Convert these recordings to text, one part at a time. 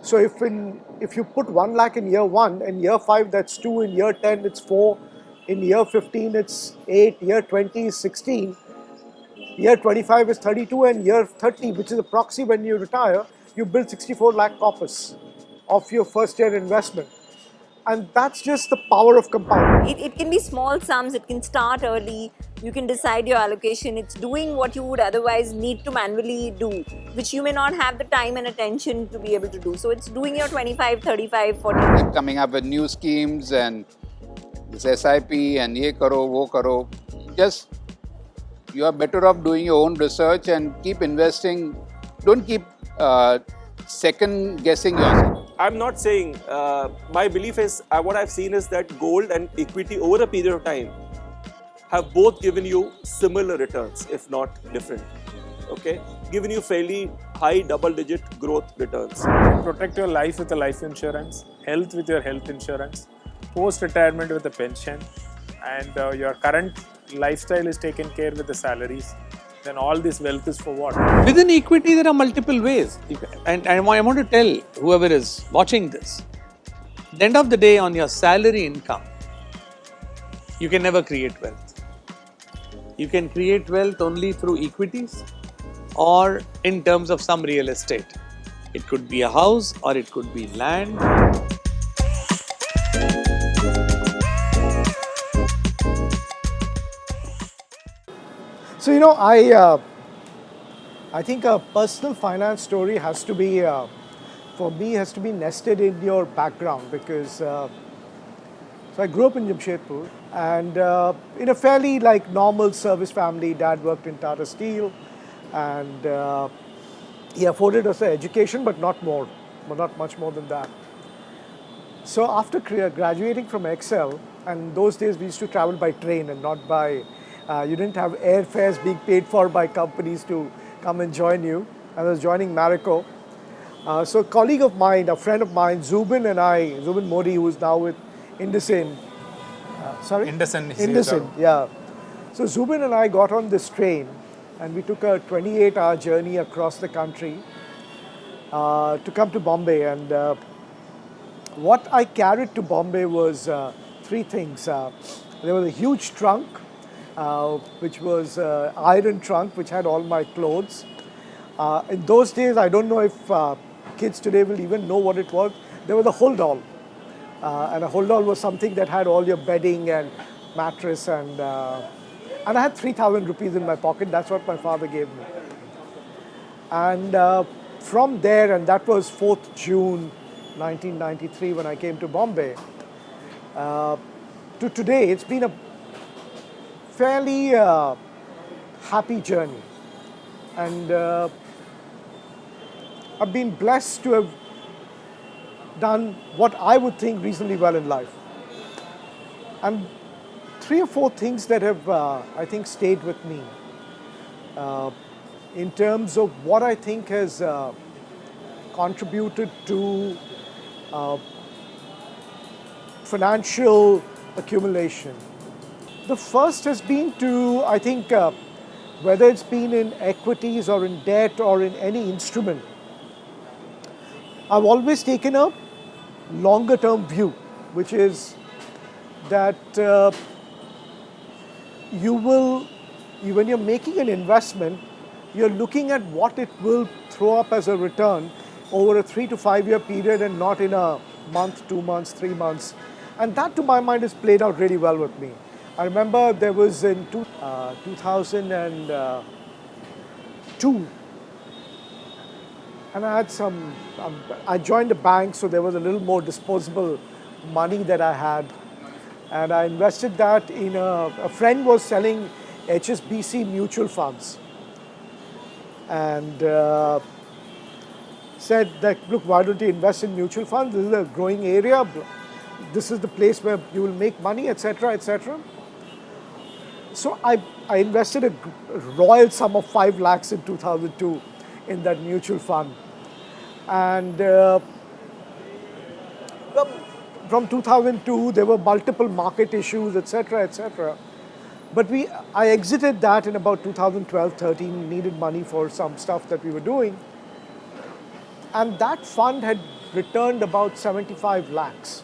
So if you put 1 lakh in year 1, in year 5 that's 2, in year 10 it's 4, in year 15 it's 8, year 20 is 16, year 25 is 32, and year 30, which is a proxy when you retire, you build 64 lakh corpus of your first year investment. And that's just the power of compounding. It can be small sums, it can start early, you can decide your allocation. It's doing what you would otherwise need to manually do, which you may not have the time and attention to be able to do. So it's doing your 25, 35, 40. They're coming up with new schemes and this SIP and ye karo, wo karo. Just, you are better off doing your own research and keep investing. Don't keep second guessing yourself. I'm not saying, my belief is, what I've seen is that gold and equity over a period of time have both given you similar returns, if not different. Okay? Given you fairly high double-digit growth returns. Protect your life with a life insurance, health with your health insurance, post-retirement with a pension, and your current lifestyle is taken care with the salaries. Then all this wealth is for what? Within equity, there are multiple ways. And I want to tell whoever is watching this, at the end of the day, on your salary income, you can never create wealth. You can create wealth only through equities or in terms of some real estate. It could be a house or it could be land. So, I think a personal finance story has to be, for me, has to be nested in your background because, so I grew up in Jamshedpur and in a fairly normal service family. Dad worked in Tata Steel and he afforded us an education, but not much more than that. So after graduating from XL, and those days we used to travel by train and not by, you didn't have airfares being paid for by companies to come and join you. I was joining Marico. So a colleague of mine, a friend of mine, Zubin and I, Zubin Modi, who is now with IndusInd. IndusInd, yeah. So Zubin and I got on this train and we took a 28-hour journey across the country to come to Bombay. And what I carried to Bombay was three things. There was a huge trunk, which was iron trunk, which had all my clothes. In those days, I don't know if kids today will even know what it was. There was a hold-all. And a hold-all was something that had all your bedding and mattress. And I had 3,000 rupees in my pocket. That's what my father gave me. And from there, and that was 4th June 1993 when I came to Bombay, to today, it's been a fairly happy journey. And I've been blessed to have done what I would think reasonably well in life. And 3 or 4 things that have, I think, stayed with me in terms of what I think has contributed to financial accumulation. The first has been to, I think, whether it's been in equities or in debt or in any instrument, I've always taken a longer term view, which is that when you're making an investment, you're looking at what it will throw up as a return over a 3 to 5 year period and not in a month, 2 months, 3 months. And that, to my mind, has played out really well with me. I remember there was in 2002, and I had I joined a bank, so there was a little more disposable money that I had. And I invested that in a friend was selling HSBC mutual funds. And said that, look, why don't you invest in mutual funds? This is a growing area. This is the place where you will make money, etc., etc. So I invested a royal sum of 5 lakhs in 2002 in that mutual fund. And from 2002, there were multiple market issues, etc., etc. But I exited that in about 2012-13, needed money for some stuff that we were doing. And that fund had returned about 75 lakhs.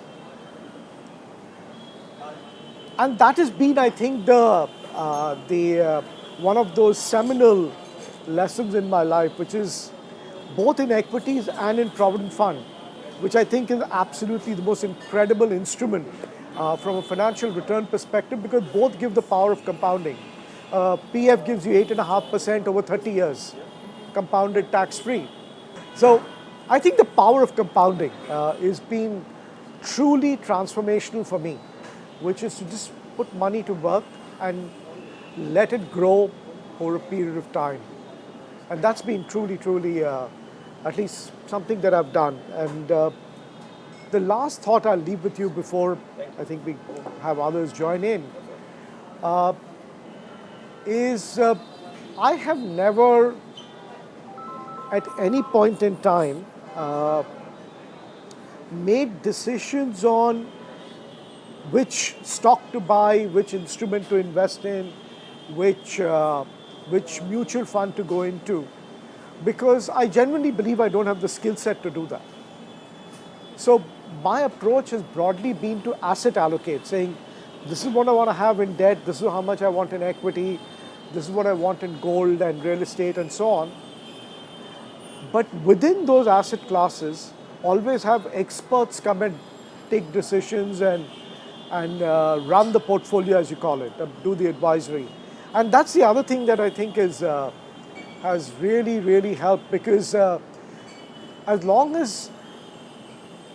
And that has been, I think, one of those seminal lessons in my life, which is both in equities and in Provident Fund, which I think is absolutely the most incredible instrument from a financial return perspective, because both give the power of compounding. PF gives you 8.5% over 30 years, compounded tax-free. So I think the power of compounding is been truly transformational for me, which is to just put money to work and let it grow over a period of time. And that's been truly, at least something that I've done. And the last thought I'll leave with you before I think we have others join in is I have never at any point in time made decisions on which stock to buy, which instrument to invest in, which mutual fund to go into, because I genuinely believe I don't have the skill set to do that. So my approach has broadly been to asset allocate, saying this is what I want to have in debt, this is how much I want in equity, this is what I want in gold and real estate and so on. But within those asset classes, always have experts come and take decisions and run the portfolio, as you call it, do the advisory. And that's the other thing that I think has really helped, because as long as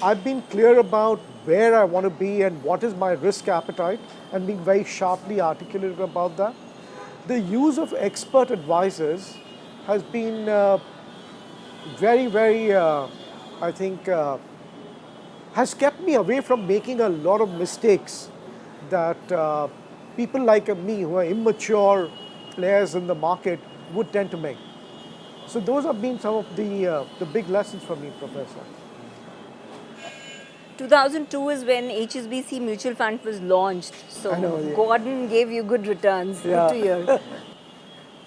I've been clear about where I want to be and what is my risk appetite, and being very sharply articulated about that, the use of expert advisors has been very, I think, has kept me away from making a lot of mistakes that people like me, who are immature players in the market, would tend to make. So those have been some of the big lessons for me, Professor. 2002 is when HSBC mutual fund was launched. So I know, yeah. Gordon gave you good returns. Yeah. Good to hear.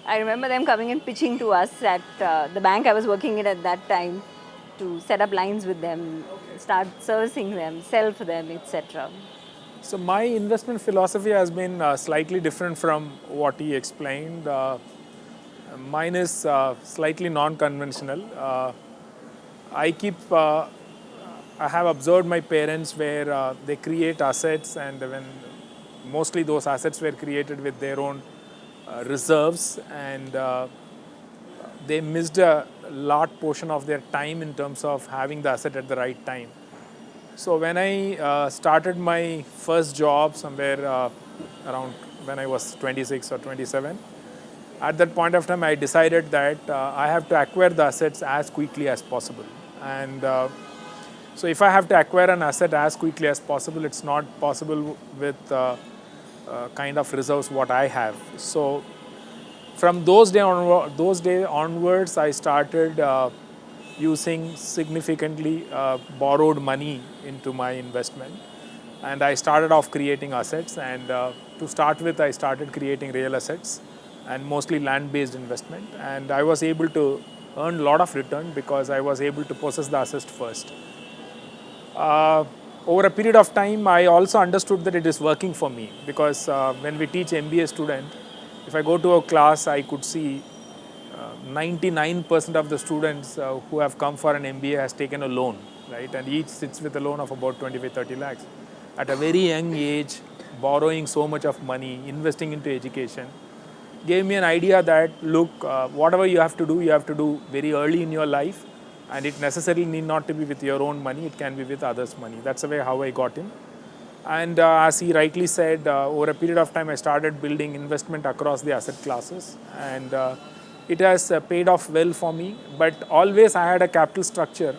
I remember them coming and pitching to us at the bank I was working in at that time, to set up lines with them, start servicing them, sell for them, etc. So my investment philosophy has been slightly different from what he explained. Mine is slightly non-conventional. I have observed my parents where they create assets, and when mostly those assets were created with their own reserves, and they missed a large portion of their time in terms of having the asset at the right time. So when I started my first job somewhere around when I was 26 or 27, at that point of time I decided that I have to acquire the assets as quickly as possible. And so if I have to acquire an asset as quickly as possible, it's not possible with kind of reserves what I have. So from those day onwards, I started using significantly borrowed money into my investment, and I started off creating assets. And to start with, I started creating real assets and mostly land-based investment. And I was able to earn a lot of return because I was able to possess the assets first. Over a period of time, I also understood that it is working for me, because when we teach MBA student, if I go to a class, I could see 99% of the students who have come for an MBA has taken a loan, right? And each sits with a loan of about 25-30 lakhs. At a very young age, borrowing so much of money, investing into education, gave me an idea that, look, whatever you have to do very early in your life, and it necessarily need not to be with your own money, it can be with others' money. That's the way how I got in. And as he rightly said, over a period of time, I started building investment across the asset classes, and it has paid off well for me. But always I had a capital structure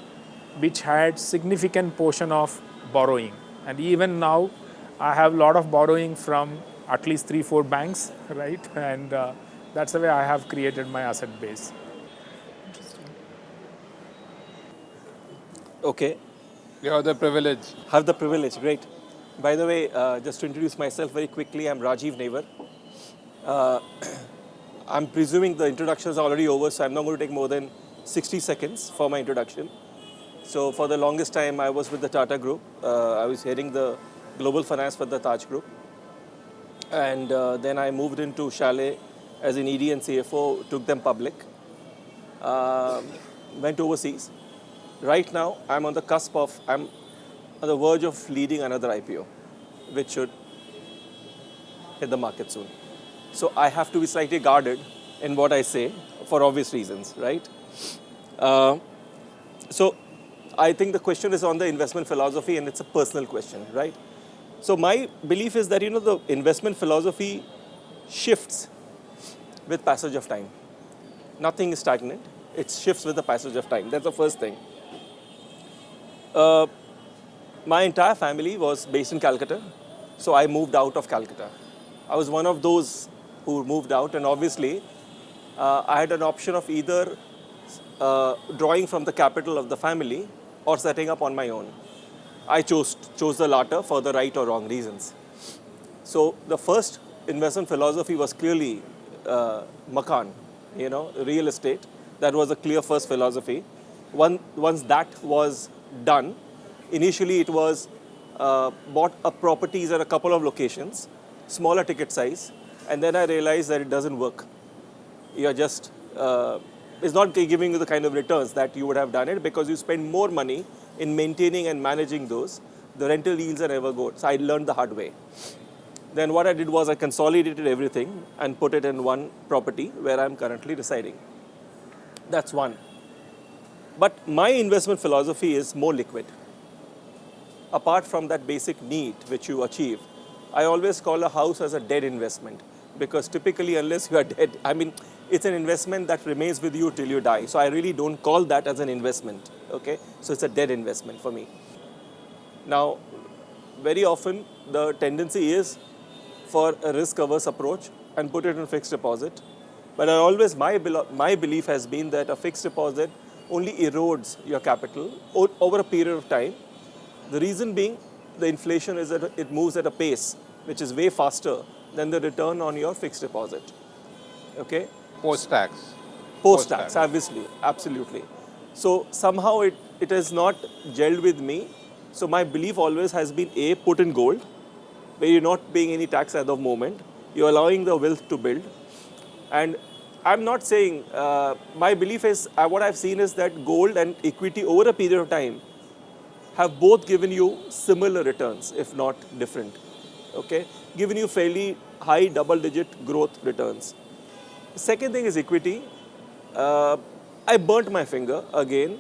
which had significant portion of borrowing. And even now, I have a lot of borrowing from at least 3-4 banks, right? And that's the way I have created my asset base. Okay. You have the privilege. Have the privilege, great. By the way, just to introduce myself very quickly, I'm Rajeev Newar. I'm presuming the introductions are already over, so I'm not going to take more than 60 seconds for my introduction. So for the longest time, I was with the Tata Group. I was heading the global finance for the Taj Group. And then I moved into Chalet as an ED and CFO, took them public, went overseas. Right now, I'm on the verge of leading another IPO, which should hit the market soon. So I have to be slightly guarded in what I say for obvious reasons, right? So I think the question is on the investment philosophy, and it's a personal question, right? So my belief is that, the investment philosophy shifts with passage of time. Nothing is stagnant. It shifts with the passage of time. That's the first thing. My entire family was based in Calcutta, so I moved out of Calcutta. I was one of those who moved out, and obviously I had an option of either drawing from the capital of the family or setting up on my own. I chose the latter for the right or wrong reasons. So the first investment philosophy was clearly Makan, real estate. That was a clear first philosophy. Once that was done, initially it was bought up properties at a couple of locations, smaller ticket size, and then I realized that it doesn't work. You're just, it's not giving you the kind of returns that you would have done it, because you spend more money in maintaining and managing those. The rental yields are never good. So I learned the hard way. Then what I did was I consolidated everything and put it in one property where I'm currently residing. That's one. But my investment philosophy is more liquid. Apart from that basic need which you achieve, I always call a house as a dead investment, because typically unless you are dead, it's an investment that remains with you till you die. So I really don't call that as an investment, okay? So it's a dead investment for me. Now, very often the tendency is for a risk-averse approach and put it in fixed deposit. But my belief has been that a fixed deposit only erodes your capital over a period of time. The reason being, the inflation is that it moves at a pace which is way faster than the return on your fixed deposit. Okay? Post-tax. Post-tax, obviously, absolutely. So somehow it has not gelled with me. So my belief always has been put in gold, where you're not paying any tax at the moment. You're allowing the wealth to build. And I'm not saying, my belief is, what I've seen is that gold and equity over a period of time have both given you similar returns, if not different. Okay? Given you fairly high double-digit growth returns. Second thing is equity. I burnt my finger again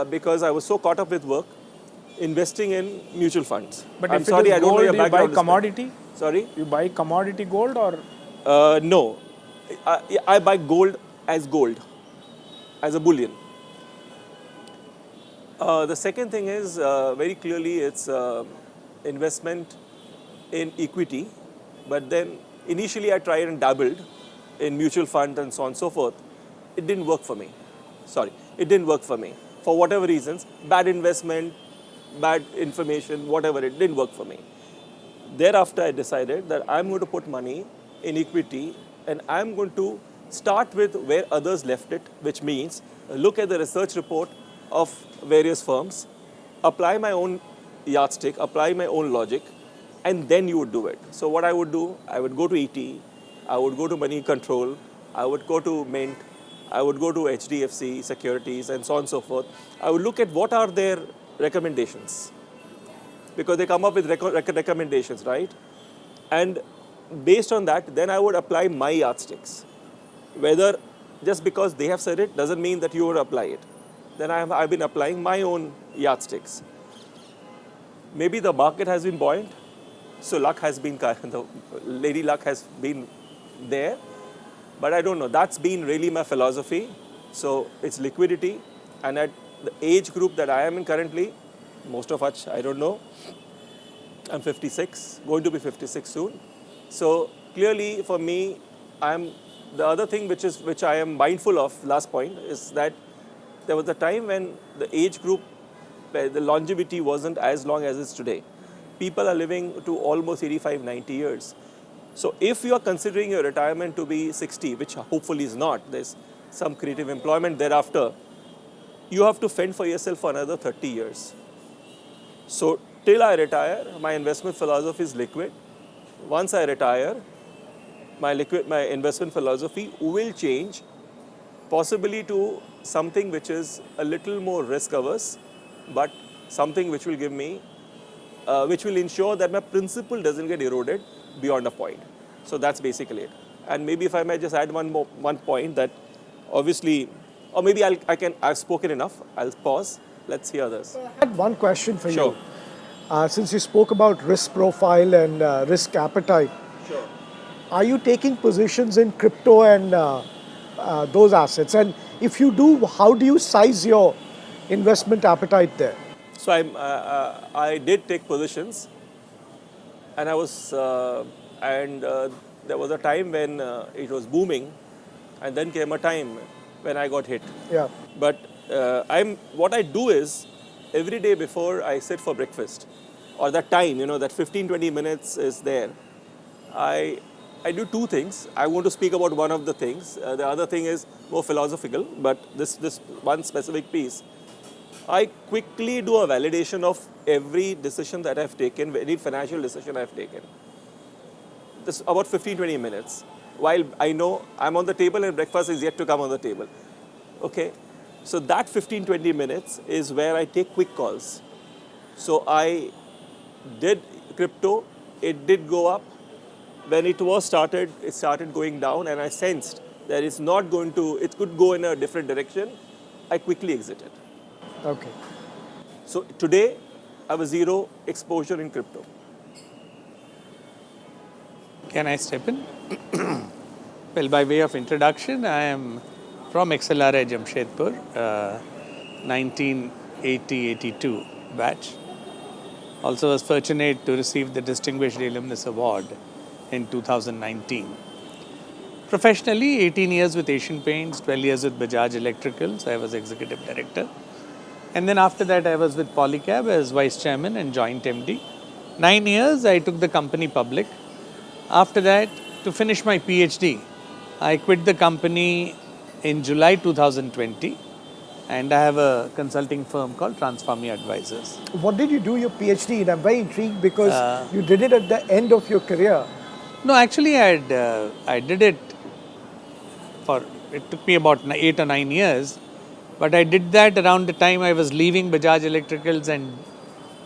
because I was so caught up with work, investing in mutual funds. But I'm if sorry, it is I don't know gold, your you buy background. commodity? Sorry? You buy commodity gold or? No. I buy gold, as a bullion. The second thing is, very clearly, it's investment in equity. But then, initially, I tried and dabbled in mutual funds and so on and so forth. It didn't work for me. It didn't work for me. For whatever reasons, bad investment, bad information, whatever, it didn't work for me. Thereafter, I decided that I'm going to put money in equity, and I'm going to start with where others left it, which means look at the research report of various firms, apply my own yardstick, apply my own logic, and then you would do it. So what I would do, I would go to ET, I would go to Money Control, I would go to Mint, I would go to HDFC Securities, and so on and so forth. I would look at what are their recommendations, because they come up with recommendations, right? And based on that, then I would apply my yardsticks. Whether just because they have said it doesn't mean that you would apply it. Then I've been applying my own yardsticks. Maybe the market has been buoyant, so luck has been, the lady luck has been there. But I don't know, that's been really my philosophy. So it's liquidity, and at the age group that I am in currently, most of which I don't know, I'm 56, going to be 56 soon. So clearly for me, the other thing which I am mindful of, last point, is that there was a time when the age group, where the longevity wasn't as long as it's today. People are living to almost 85, 90 years. So if you are considering your retirement to be 60, which hopefully is not, there's some creative employment thereafter, you have to fend for yourself for another 30 years. So till I retire, my investment philosophy is liquid. Once I retire, my investment philosophy will change, possibly to something which is a little more risk averse, but something which will give me, which will ensure that my principal doesn't get eroded beyond a point. So that's basically it. And maybe if I might just add one point that obviously, or maybe I've spoken enough. I'll pause. Let's hear others. I had one question for Sure. you. Since you spoke about risk profile and risk appetite, Sure. are you taking positions in crypto and those assets? And if you do, how do you size your investment appetite there? So I did take positions, and I was, there was a time when it was booming, and then came a time when I got hit. Yeah. But what I do is, every day before I sit for breakfast, or that time, that 15-20 minutes is there, I do two things. I want to speak about one of the things. The other thing is more philosophical, but this one specific piece. I quickly do a validation of every decision that I've taken, any financial decision I've taken. This about 15-20 minutes. While I know I'm on the table and breakfast is yet to come on the table. Okay? So that 15-20 minutes is where I take quick calls. So I did crypto, it did go up. When it started going down, and I sensed that it's not going to, it could go in a different direction, I quickly exited. Okay. So today, I have a zero exposure in crypto. Can I step in? Well, by way of introduction, I am from XLRI Jamshedpur, 1980-82 batch. Also was fortunate to receive the Distinguished Alumnus Award in 2019. Professionally, 18 years with Asian Paints, 12 years with Bajaj Electricals. I was Executive Director. And then after that, I was with Polycab as Vice Chairman and Joint MD. 9 years, I took the company public. After that, to finish my PhD, I quit the company in July 2020. And I have a consulting firm called Transformia Advisors. What did you do your PhD in? I'm very intrigued because you did it at the end of your career. No, actually, I did it it took me about 8 or 9 years. But I did that around the time I was leaving Bajaj Electricals and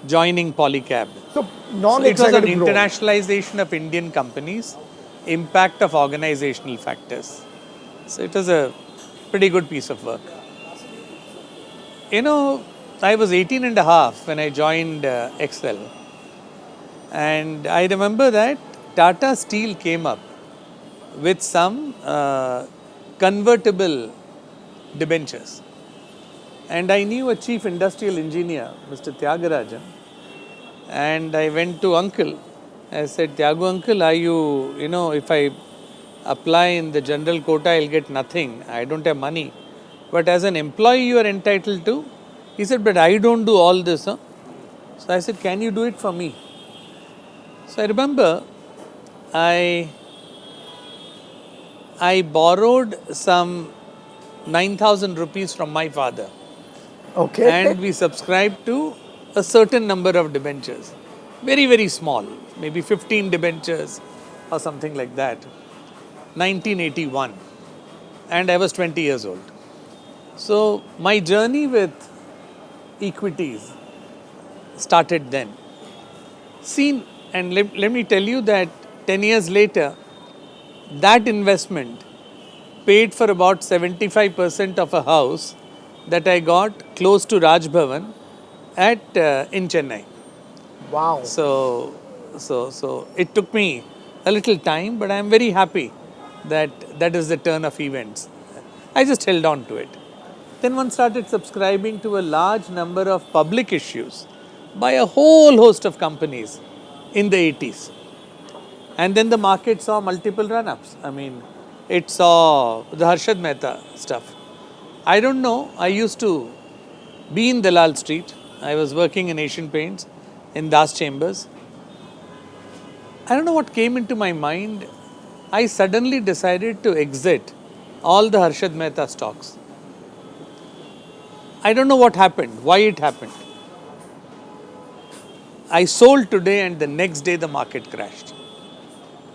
joining Polycab. So, So it was on non-executive role. internationalization of Indian companies, impact of organizational factors. So it was a pretty good piece of work. I was 18 and a half when I joined Excel. And I remember that Tata Steel came up with some convertible debentures. And I knew a chief industrial engineer, Mr. Tyagarajan. And I went to uncle. I said, Tyagu uncle, are you, if I apply in the general quota, I'll get nothing. I don't have money. But as an employee, you are entitled to. He said, but I don't do all this. Huh? So I said, can you do it for me? So I remember I borrowed some 9,000 rupees from my father. Okay. And we subscribed to a certain number of debentures. Very, very small, maybe 15 debentures or something like that. 1981. And I was 20 years old. So my journey with equities started then. And let me tell you that 10 years later, that investment paid for about 75% of a house that I got close to Raj Bhavan in Chennai. Wow. So it took me a little time, but I am very happy that is the turn of events. I just held on to it. Then one started subscribing to a large number of public issues by a whole host of companies in the 80s. And then the market saw multiple run-ups. I mean, it saw the Harshad Mehta stuff. I don't know, I used to be in Dalal Street. I was working in Asian Paints in Das Chambers. I don't know what came into my mind. I suddenly decided to exit all the Harshad Mehta stocks. I don't know what happened, why it happened. I sold today and the next day the market crashed.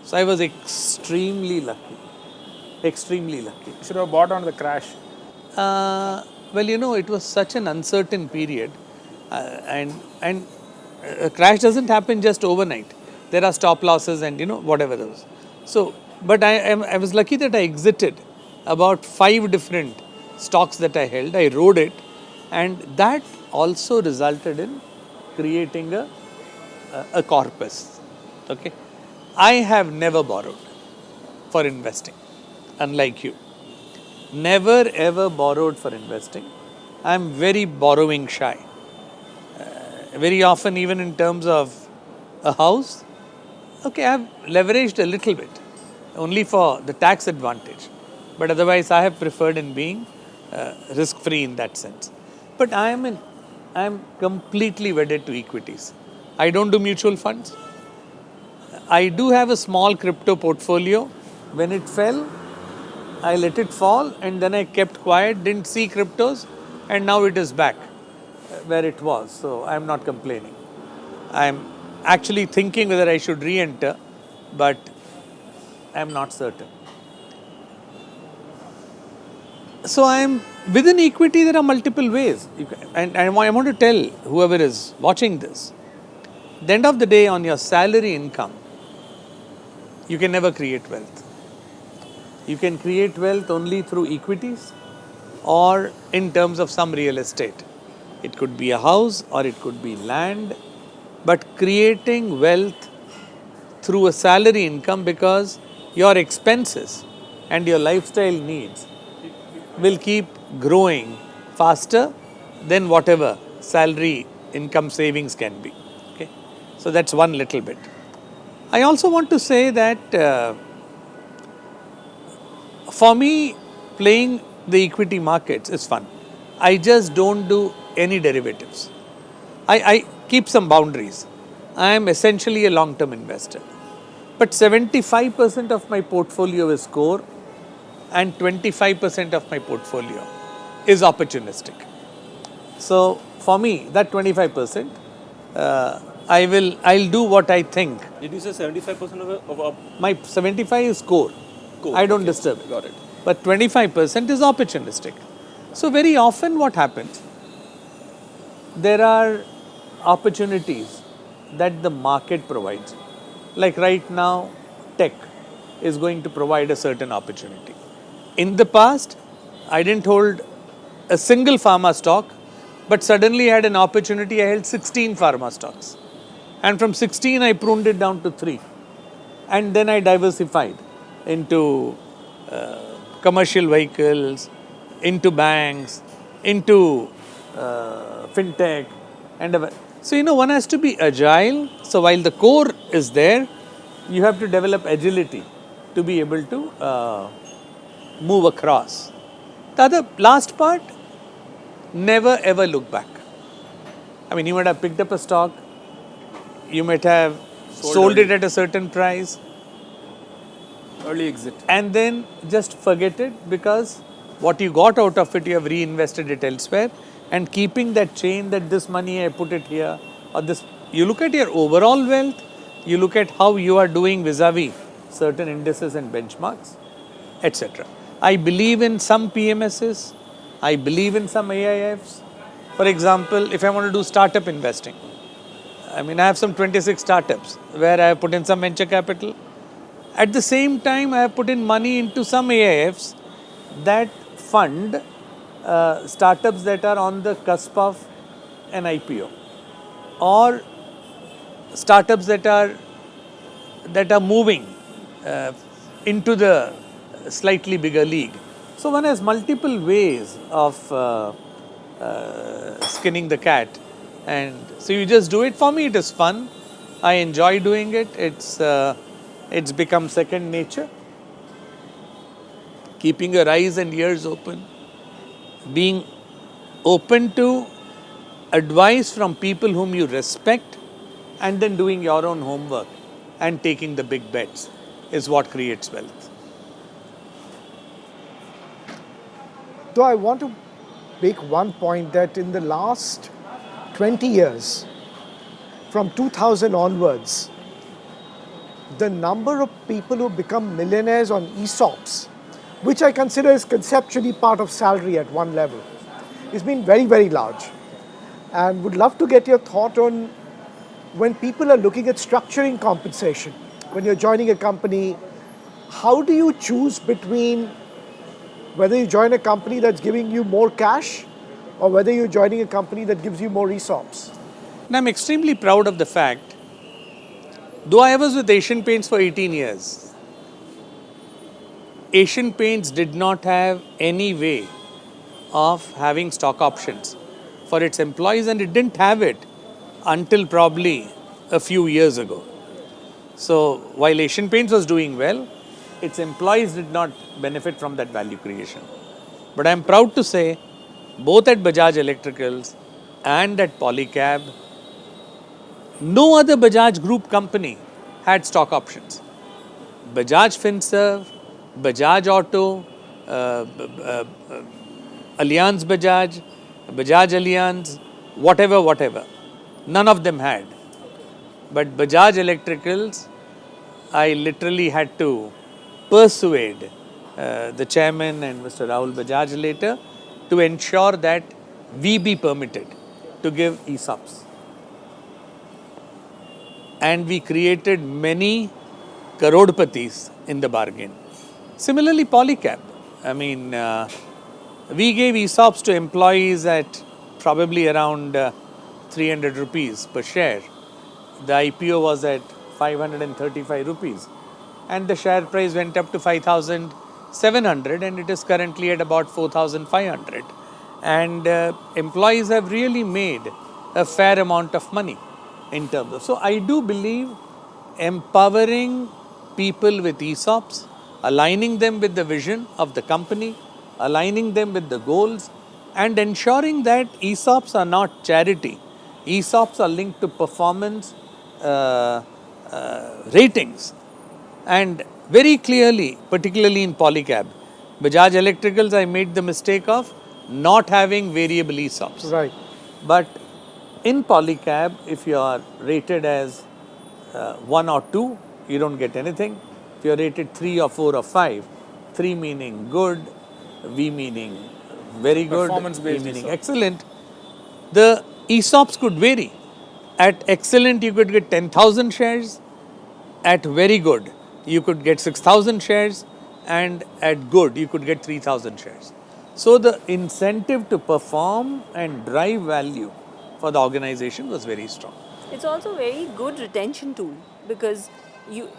So I was extremely lucky. Extremely lucky. You should have bought on the crash. Well, you know, it was such an uncertain period, and a crash doesn't happen just overnight. There are stop losses and whatever those. So, but I was lucky that I exited about 5 different stocks that I held. I rode it, and that also resulted in creating a corpus. Okay, I have never borrowed for investing, unlike you. Never ever borrowed for investing. I'm very borrowing shy. Very often, even in terms of a house, okay, I've leveraged a little bit, only for the tax advantage. But otherwise, I have preferred in being risk-free in that sense. But I'm completely wedded to equities. I don't do mutual funds. I do have a small crypto portfolio. When it fell, I let it fall and then I kept quiet, didn't see cryptos, and now it is back where it was. So I'm not complaining. I'm actually thinking whether I should re-enter, but I'm not certain. So within equity, there are multiple ways. And I want to tell whoever is watching this, at the end of the day, on your salary income, you can never create wealth. You can create wealth only through equities or in terms of some real estate. It could be a house or it could be land, but creating wealth through a salary income, because your expenses and your lifestyle needs will keep growing faster than whatever salary income savings can be. Okay, so that's one little bit. I also want to say that for me, playing the equity markets is fun. I just don't do any derivatives. I keep some boundaries. I am essentially a long-term investor. But 75% of my portfolio is core and 25% of my portfolio is opportunistic. So for me, that 25%, I'll do what I think. Did you say 75% of My 75 is core. Cool. I don't disturb it. Got it. But 25% is opportunistic. So very often what happens, there are opportunities that the market provides. Like right now, tech is going to provide a certain opportunity. In the past, I didn't hold a single pharma stock, but suddenly I had an opportunity. I held 16 pharma stocks. And from 16, I pruned it down to 3. And then I diversified into commercial vehicles, into banks, into fintech. So, one has to be agile. So, while the core is there, you have to develop agility to be able to move across. The other last part, never ever look back. I mean, you might have picked up a stock, you might have sold it at a certain price, early exit, and then just forget it, because what you got out of it, you have reinvested it elsewhere. And keeping that chain, that this money I put it here, or this, you look at your overall wealth, you look at how you are doing vis-a-vis certain indices and benchmarks, etc. I believe in some PMSs, I believe in some AIFs. For example, if I want to do startup investing, I have some 26 startups where I have put in some venture capital. At the same time, I have put in money into some AIFs that fund startups that are on the cusp of an IPO, or startups that are moving into the slightly bigger league. So one has multiple ways of skinning the cat, and so you just do it. For me, it is fun. I enjoy doing it. It's become second nature. Keeping your eyes and ears open, being open to advice from people whom you respect, and then doing your own homework and taking the big bets is what creates wealth. Though I want to make one point that in the last 20 years, from 2000 onwards, the number of people who become millionaires on ESOPs, which I consider is conceptually part of salary at one level, has been very, very large. And would love to get your thought on when people are looking at structuring compensation, when you're joining a company, how do you choose between whether you join a company that's giving you more cash or whether you're joining a company that gives you more ESOPs? And I'm extremely proud of the fact, though I was with Asian Paints for 18 years, Asian Paints did not have any way of having stock options for its employees, and it didn't have it until probably a few years ago. So while Asian Paints was doing well, its employees did not benefit from that value creation. But I'm proud to say, both at Bajaj Electricals and at Polycab, no other Bajaj Group company had stock options. Bajaj Finserv, Bajaj Auto, Allianz Bajaj, Bajaj Allianz, whatever. None of them had. But Bajaj Electricals, I literally had to persuade the chairman and Mr. Rahul Bajaj later to ensure that we be permitted to give ESOPs. And we created many Karodpatis in the bargain. Similarly, Polycab. I mean, we gave ESOPs to employees at probably around 300 rupees per share. The IPO was at 535 rupees. And the share price went up to 5,700 and it is currently at about 4,500. And employees have really made a fair amount of money in terms of. So I do believe empowering people with ESOPs, aligning them with the vision of the company, aligning them with the goals, and ensuring that ESOPs are not charity. ESOPs are linked to performance ratings. And very clearly, particularly in Polycab, Bajaj Electricals, I made the mistake of not having variable ESOPs. Right. But in Polycab, if you are rated as 1 or 2, you don't get anything. If you are rated 3 or 4 or 5, 3 meaning good, V meaning very good, E meaning excellent, the ESOPs could vary. At excellent, you could get 10,000 shares. At very good, you could get 6,000 shares. And at good, you could get 3,000 shares. So the incentive to perform and drive value for the organization was very strong. It's also a very good retention tool because you,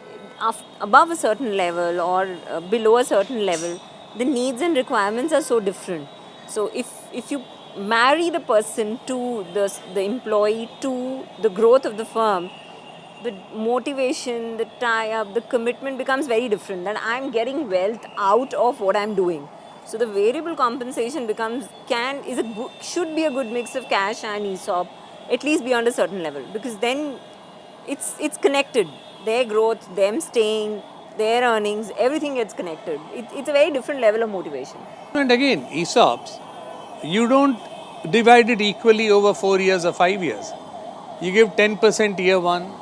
above a certain level or below a certain level, the needs and requirements are so different. So if you marry the person to the employee to the growth of the firm, the motivation, the tie-up, the commitment becomes very different. And I'm getting wealth out of what I'm doing. So the variable compensation should be a good mix of cash and ESOP, at least beyond a certain level, because then it's connected. Their growth, them staying, their earnings, everything gets connected. It's a very different level of motivation. And again, ESOPs, you don't divide it equally over 4 years or 5 years. You give 10% year 1,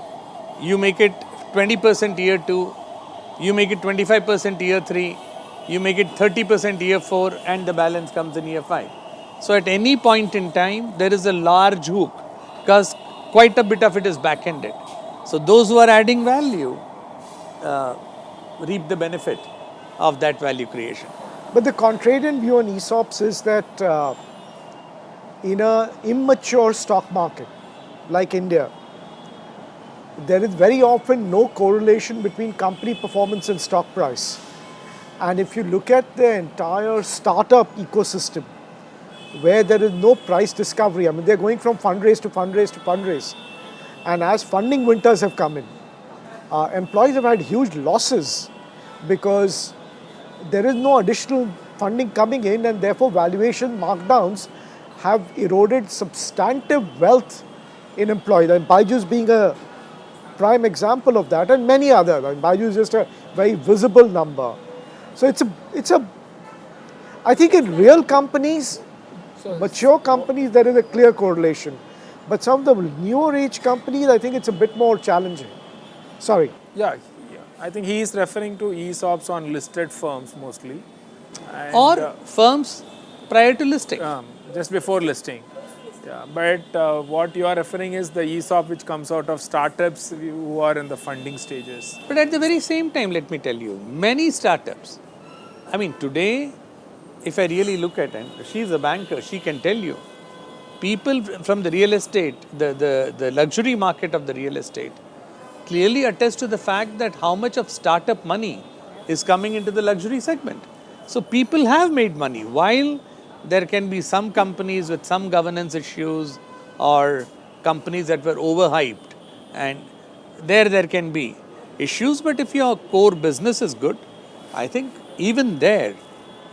you make it 20% year 2, you make it 25% year 3, you make it 30% year 4, and the balance comes in year 5. So at any point in time, there is a large hook because quite a bit of it is back-ended. So those who are adding value reap the benefit of that value creation. But the contrarian view on ESOPs is that in an immature stock market like India, there is very often no correlation between company performance and stock price. And if you look at the entire startup ecosystem, where there is no price discovery, I mean, they're going from fundraise to fundraise to fundraise. And as funding winters have come in, employees have had huge losses because there is no additional funding coming in, and therefore valuation markdowns have eroded substantive wealth in employees. And Byju's being a prime example of that, and many others. I mean, Byju is just a very visible number. So I think in real companies, Mature companies, there is a clear correlation. But some of the newer age companies, I think it's a bit more challenging. Sorry. Yeah, I think he is referring to ESOPs on listed firms mostly. And, Or firms prior to listing. just before listing. Yeah, but what you are referring is the ESOP which comes out of startups who are in the funding stages. But at the very same time, let me tell you, many startups, I mean, today, if I really look at it, she's a banker, she can tell you, people from the real estate, the luxury market of the real estate, clearly attest to the fact that how much of startup money is coming into the luxury segment. So people have made money. While there can be some companies with some governance issues or companies that were overhyped, and there can be issues, but if your core business is good, I think even there,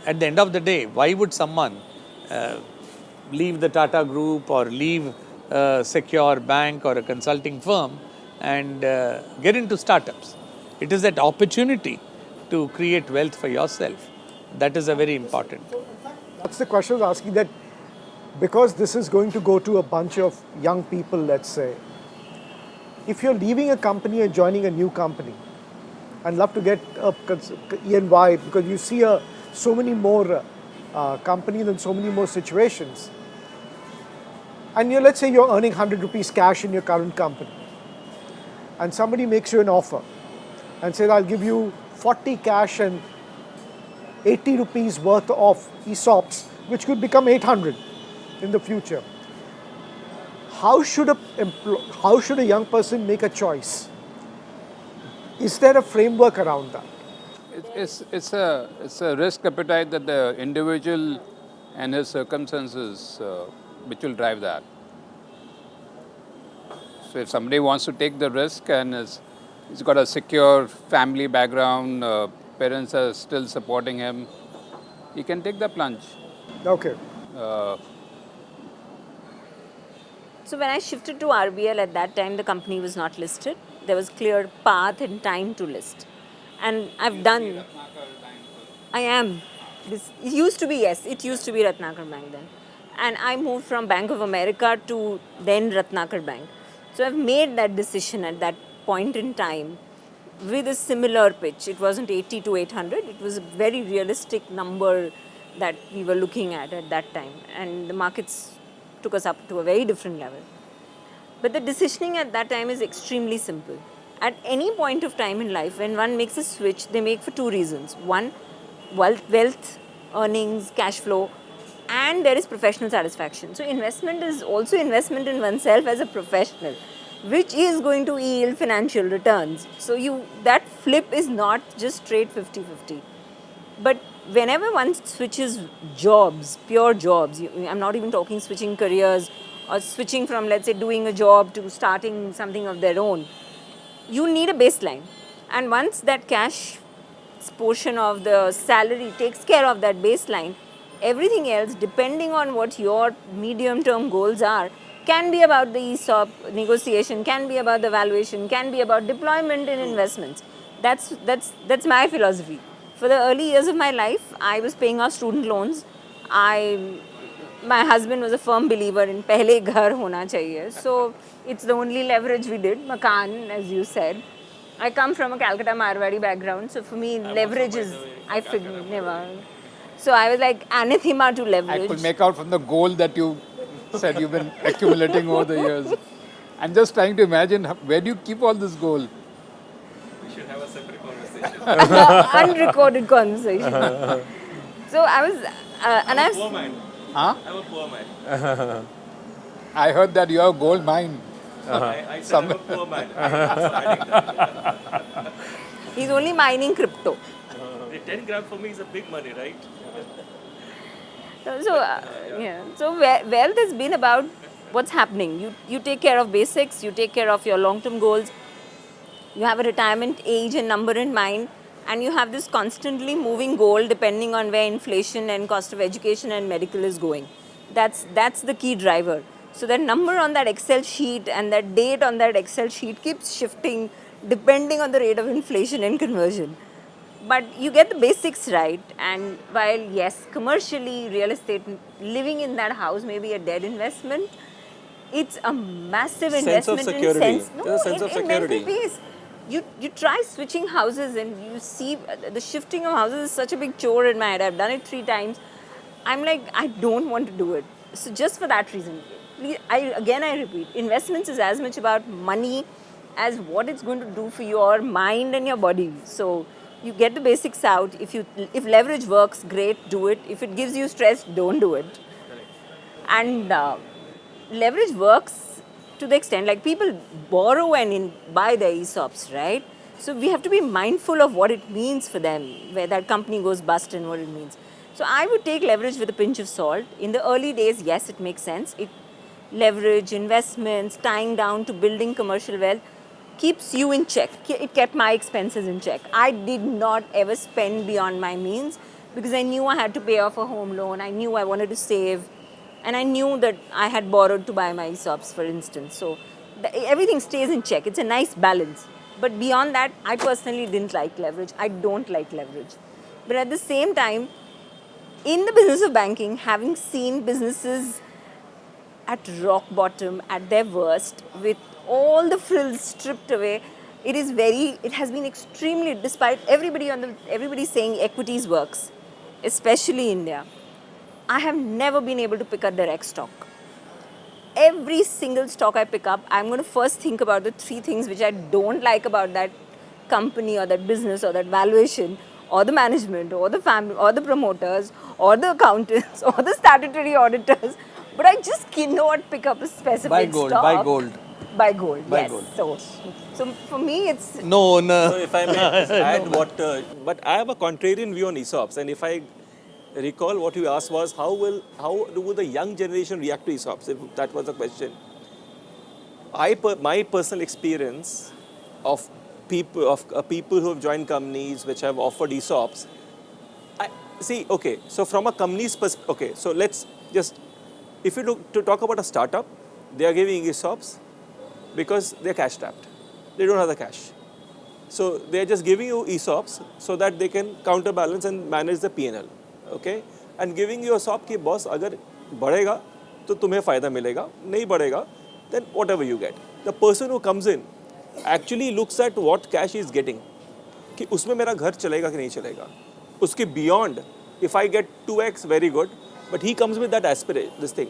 at the end of the day, why would someone leave the Tata Group or leave a secure bank or a consulting firm and get into startups? It is that opportunity to create wealth for yourself. That is a very important. That's the question I was asking, that because this is going to go to a bunch of young people, let's say, if you're leaving a company and joining a new company, I'd love to get E&Y, because you see so many more companies and so many more situations. And let's say you're earning 100 rupees cash in your current company, and somebody makes you an offer and says, I'll give you 40 cash and 80 rupees worth of ESOPs, which could become 800 in the future. How should a young person make a choice? Is there a framework around that? It's a risk appetite that the individual and his circumstances which will drive that. So if somebody wants to take the risk and he's got a secure family background, parents are still supporting him, he can take the plunge. Okay. So when I shifted to RBL, at that time the company was not listed. There was clear path and time to list. And I've done... I am. It used to be Ratnakar Bank then. And I moved from Bank of America to then Ratnakar Bank. So I've made that decision at that point in time with a similar pitch. It wasn't 80 to 800. It was a very realistic number that we were looking at that time. And the markets took us up to a very different level. But the decisioning at that time is extremely simple. At any point of time in life, when one makes a switch, they make for two reasons. One, wealth, earnings, cash flow, and there is professional satisfaction. So investment is also investment in oneself as a professional, which is going to yield financial returns. So that flip is not just straight 50-50. But whenever one switches jobs, pure jobs, I'm not even talking switching careers or switching from, let's say, doing a job to starting something of their own, you need a baseline. And once that cash portion of the salary takes care of that baseline, everything else, depending on what your medium-term goals are, can be about the ESOP negotiation, can be about the valuation, can be about deployment in investments. That's my philosophy. For the early years of my life, I was paying off student loans. My husband was a firm believer in pehle ghar hona chahiye. So it's the only leverage we did, makan, as you said. I come from a Calcutta Marwadi background, so for me, leverage is, I figured, never. So I was like anathema to leverage. I could make out from the gold that you said you've been accumulating over the years. I'm just trying to imagine, where do you keep all this gold? We should have a separate conversation. Unrecorded conversation. So I was, and I was... Poor man. Huh? I'm a poor man. I heard that you have a gold mine. I said I'm a poor man. He's only mining crypto. 10 grams for me is a big money, right? So wealth has been about what's happening. You take care of basics, you take care of your long-term goals, you have a retirement age and number in mind, and you have this constantly moving goal depending on where inflation and cost of education and medical is going. That's the key driver. So that number on that Excel sheet and that date on that Excel sheet keeps shifting depending on the rate of inflation and conversion. But you get the basics right. And while, yes, commercially, real estate, living in that house may be a dead investment, it's a massive Sense of investment security. in sense. No, There's a sense of in mental security. peace. You try switching houses and you see the shifting of houses is such a big chore in my head. I've done it 3 times. I'm like, I don't want to do it. So just for that reason, I repeat, investments is as much about money as what it's going to do for your mind and your body. So you get the basics out. If leverage works, great, do it. If it gives you stress, don't do it. And leverage works to the extent like people borrow and buy their ESOPs, right? So we have to be mindful of what it means for them, where that company goes bust and what it means. So I would take leverage with a pinch of salt. In the early days, yes, it makes sense. Leverage, investments, tying down to building commercial wealth keeps you in check. It kept my expenses in check. I did not ever spend beyond my means because I knew I had to pay off a home loan. I knew I wanted to save. And I knew that I had borrowed to buy my ESOPs, for instance. So everything stays in check. It's a nice balance. But beyond that, I personally didn't like leverage. I don't like leverage. But at the same time, in the business of banking, having seen businesses at rock bottom, at their worst, with all the frills stripped away, it has been extremely, despite everybody saying equities works, especially India, I have never been able to pick a direct stock. Every single stock I pick up, I'm going to first think about the 3 things which I don't like about that company or that business or that valuation or the management or the family or the promoters or the accountants or the statutory auditors. But I just cannot pick up a specific Buy gold, stock. buy gold. Buy gold, Buy yes. gold. So for me, it's... No, So if I may add but I have a contrarian view on ESOPs, and if I recall what you asked was how do the young generation react to ESOPs, if that was the question. My personal experience of people who have joined companies which have offered ESOPs, so from a company's perspective, so let's just, if you look to talk about a startup, they are giving ESOPs because they're cash strapped. They don't have the cash. So they're just giving you ESOPs so that they can counterbalance and manage the P&L. Okay? And giving you a ESOP कि boss अगर बढ़ेगा तो तुम्हें फायदा मिलेगा, नहीं बढ़ेगा then whatever you get. The person who comes in actually looks at what cash he is getting. कि उसमें मेरा घर चलेगा कि नहीं चलेगा. उसके beyond, if I get 2x, very good. But he comes with that aspiration, this thing.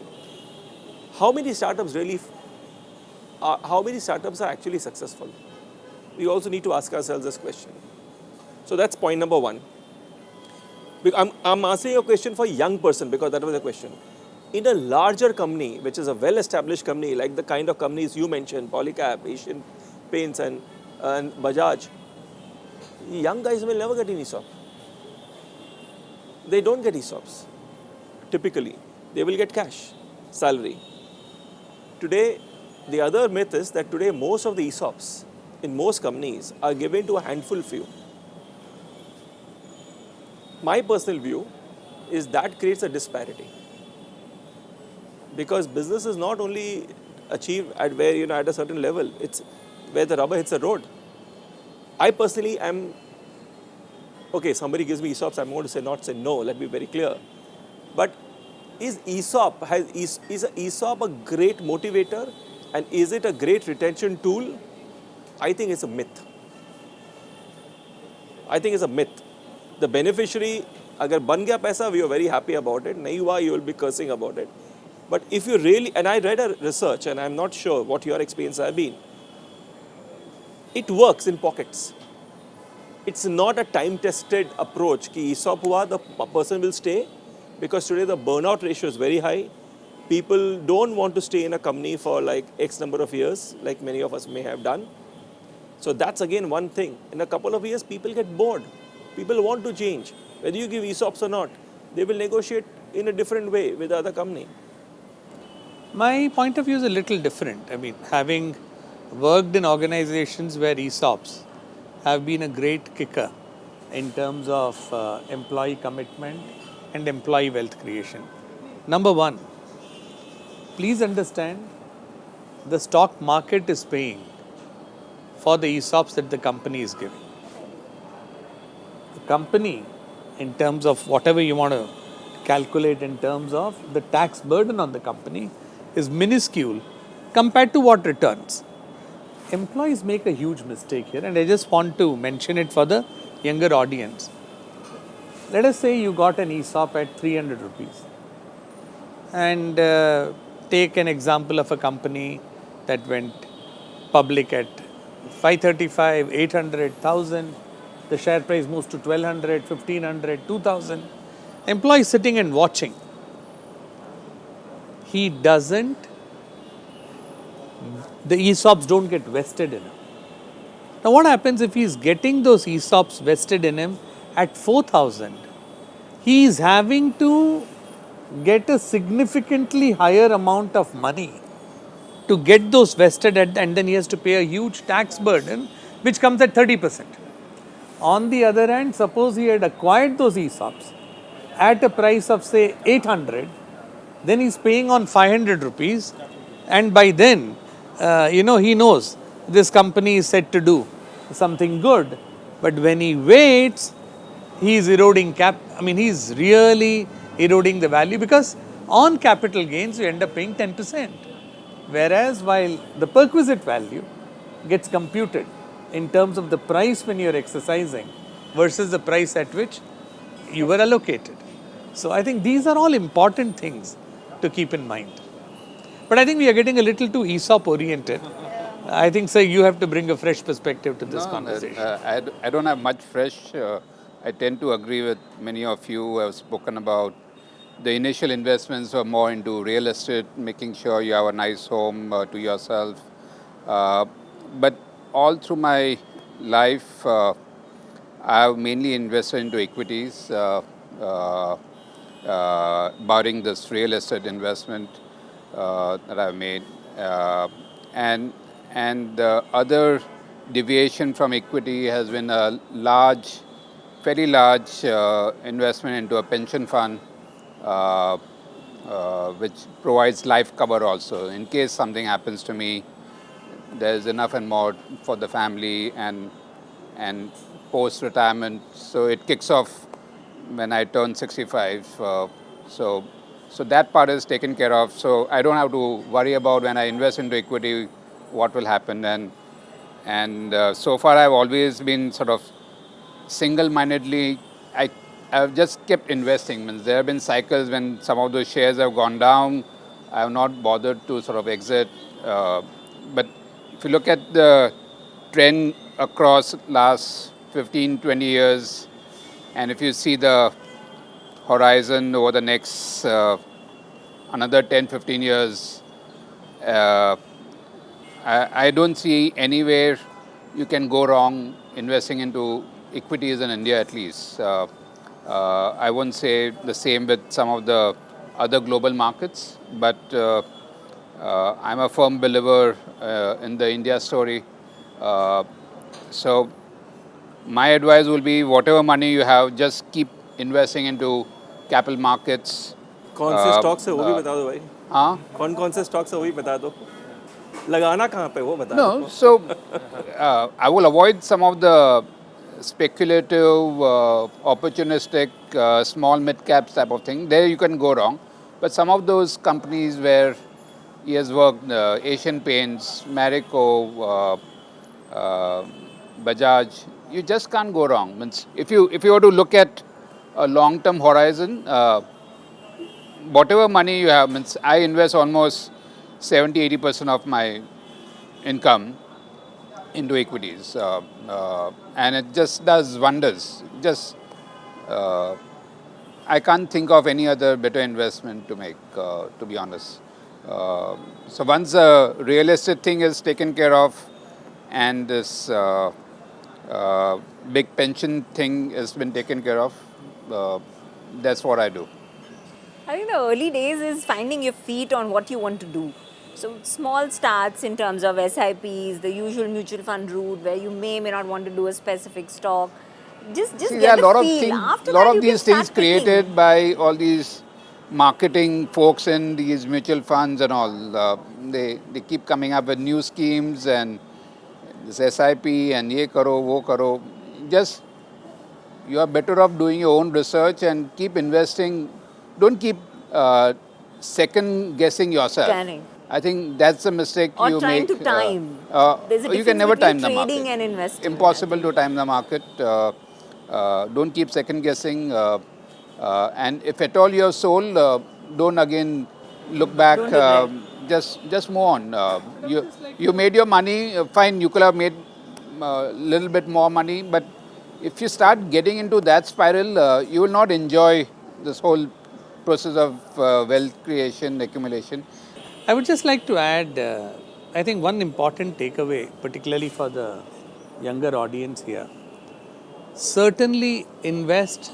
How many startups are actually successful? We also need to ask ourselves this question. So that's point number 1. I'm answering your question for a young person because that was the question. In a larger company, which is a well-established company, like the kind of companies you mentioned, Polycab, Asian Paints and Bajaj, young guys will never get an ESOP. They don't get ESOPs. Typically, they will get cash, salary. Today, the other myth is that today most of the ESOPs in most companies are given to a handful few. My personal view is that creates a disparity. Because business is not only achieved at where, at a certain level, it's where the rubber hits the road. I personally am, somebody gives me ESOPs, I'm going to not say no, let me be very clear. But is ESOP a great motivator and is it a great retention tool? I think it's a myth. The beneficiary, agar ban gaya paisa, we are very happy about it. Nahi hua, you will be cursing about it. But if you really, and I read a research and I'm not sure what your experience have been, it works in pockets. It's not a time-tested approach ki ESOP hua, the person will stay, because today the burnout ratio is very high. People don't want to stay in a company for like X number of years, like many of us may have done. So that's again one thing. In a couple of years, people get bored. People want to change. Whether you give ESOPs or not, they will negotiate in a different way with the other company. My point of view is a little different. I mean, having worked in organizations where ESOPs have been a great kicker in terms of employee commitment and employee wealth creation. Number 1, please understand the stock market is paying for the ESOPs that the company is giving. The company in terms of whatever you want to calculate in terms of the tax burden on the company is minuscule compared to what returns. Employees make a huge mistake here, and I just want to mention it for the younger audience. Let us say you got an ESOP at 300 rupees, and take an example of a company that went public at 535, 800, 1000. The share price moves to 1200, 1500, 2000. Employee sitting and watching. He doesn't, the ESOPs don't get vested in him. Now what happens if he is getting those ESOPs vested in him at 4000? He is having to get a significantly higher amount of money to get those vested at, and then he has to pay a huge tax burden which comes at 30%. On the other hand, suppose he had acquired those ESOPs at a price of say 800, then he's paying on 500 rupees, and by then, he knows this company is set to do something good. But when he waits, he's eroding he's really eroding the value, because on capital gains you end up paying 10%. Whereas while the perquisite value gets computed in terms of the price when you're exercising versus the price at which you were allocated. So I think these are all important things to keep in mind. But I think we are getting a little too ESOP oriented. I think, sir, you have to bring a fresh perspective to this conversation. I don't have much fresh. I tend to agree with many of you who have spoken about the initial investments were more into real estate, making sure you have a nice home to yourself. But all through my life, I have mainly invested into equities, barring this real estate investment that I've made. And the other deviation from equity has been a very large investment into a pension fund, which provides life cover also. In case something happens to me, there's enough and more for the family and post-retirement. So it kicks off when I turn 65. So that part is taken care of. So I don't have to worry about when I invest into equity, what will happen. And so far I've always been sort of single-mindedly, I've just kept investing. There have been cycles when some of those shares have gone down. I have not bothered to sort of exit. But if you look at the trend across last 15, 20 years, and if you see the horizon over the next another 10, 15 years, I don't see anywhere you can go wrong investing into equities in India, at least. I won't say the same with some of the other global markets, but I'm a firm believer in the India story. So my advice will be, whatever money you have, just keep investing into capital markets. कौन से stocks है वो भी बता दो भाई. हाँ. कौन से स्टॉक्स है वो भी बता दो. लगाना कहाँ पे वो बता दो. No, so I will avoid some of the speculative, opportunistic, small mid caps type of thing. There you can go wrong. But some of those companies where he has worked, Asian Paints, Marico, Bajaj, you just can't go wrong. Means if you were to look at a long-term horizon, whatever money you have, means I invest almost 70-80% of my income into equities, and it just does wonders. I can't think of any other better investment to make, to be honest. So once the real estate thing is taken care of, and this big pension thing has been taken care of, that's what I do. I think the early days is finding your feet on what you want to do. So small starts in terms of SIPs, the usual mutual fund route where you may not want to do a specific stock. Just See, get there are the feel. After a lot that, of you these can things start picking. created by all these marketing folks in these mutual funds and all. They keep coming up with new schemes and this SIP and ye karo, wo karo. Just you are better off doing your own research and keep investing. Don't keep second guessing yourself. Correct. I think that's the mistake Or you trying make. to time. There's a You can difference never between time the trading market. and investing. Impossible to time the market. Don't keep second guessing. And if at all you're sold, don't again look back. Don't regret. Just move on. You made your money. Fine, you could have made a little bit more money, but if you start getting into that spiral, you will not enjoy this whole process of wealth creation, accumulation. I would just like to add, I think one important takeaway, particularly for the younger audience here, certainly invest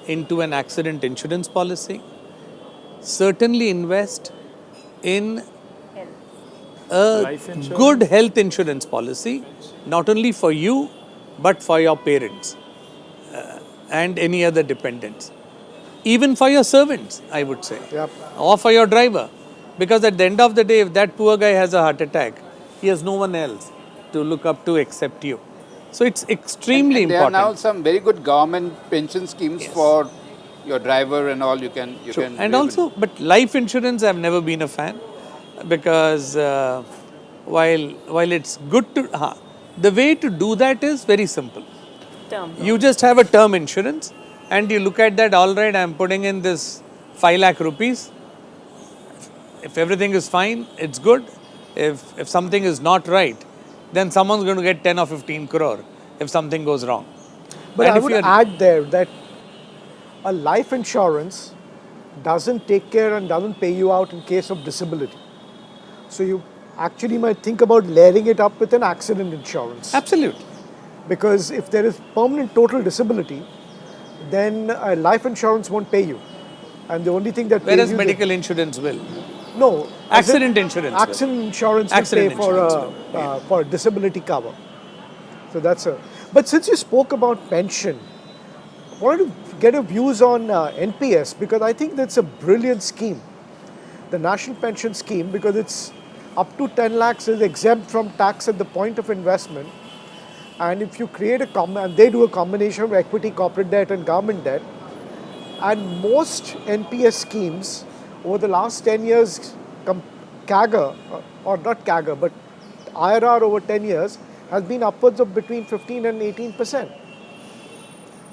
into an accident insurance policy, certainly invest in a Life insurance. good health insurance policy, not only for you, but for your parents and any other dependents. Even for your servants, I would say, Yep. or for your driver. Because at the end of the day, if that poor guy has a heart attack, he has no one else to look up to except you. So it's extremely And there are important. now some very good government pension schemes Yes. for your driver and all. You can. And also, but life insurance, I've never been a fan because while it's good to, the way to do that is very simple. Term. You just have a term insurance and you look at that, all right, I'm putting in this 5 lakh rupees. If everything is fine, it's good. If something is not right, then someone's going to get 10 or 15 crore if something goes wrong. But And I if would you're- add there that a life insurance doesn't take care and doesn't pay you out in case of disability. So you actually might think about layering it up with an accident insurance. Absolutely. Because if there is permanent total disability, then life insurance won't pay you. And the only thing that pays Whereas you medical insurance will. no as in Accident insurance will. accident insurance will Accident pay for insurance for disability cover. So that's a. But since you spoke about pension, I wanted to get your views on NPS because I think that's a brilliant scheme, the National Pension Scheme, because it's up to 10 lakhs is exempt from tax at the point of investment. And if you create and they do a combination of equity, corporate debt, and government debt. And most NPS schemes over the last 10 years, CAGR, or not CAGR, but IRR over 10 years has been upwards of between 15 and 18%.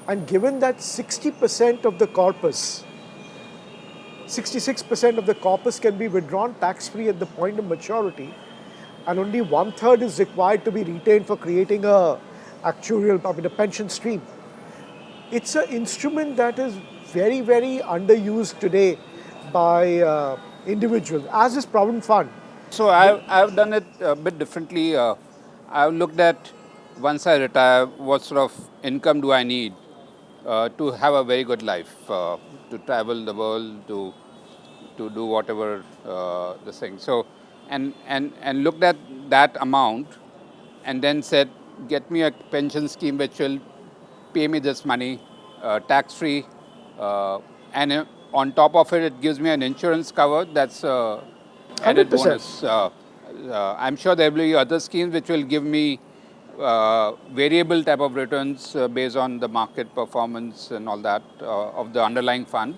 And given that 60% of the corpus, 66% of the corpus can be withdrawn tax-free at the point of maturity, and only 1/3 is required to be retained for creating a pension stream. It's an instrument that is very, very underused today by individuals, as is Provident Fund. So I've done it a bit differently. I've looked at once I retire, what sort of income do I need to have a very good life, to travel the world, to do whatever the thing. So and looked at that amount, and then said, get me a pension scheme which will pay me this money tax free, and on top of it, it gives me an insurance cover. That's added 100%. bonus. I'm sure there will be other schemes which will give me variable type of returns based on the market performance and all that of the underlying funds.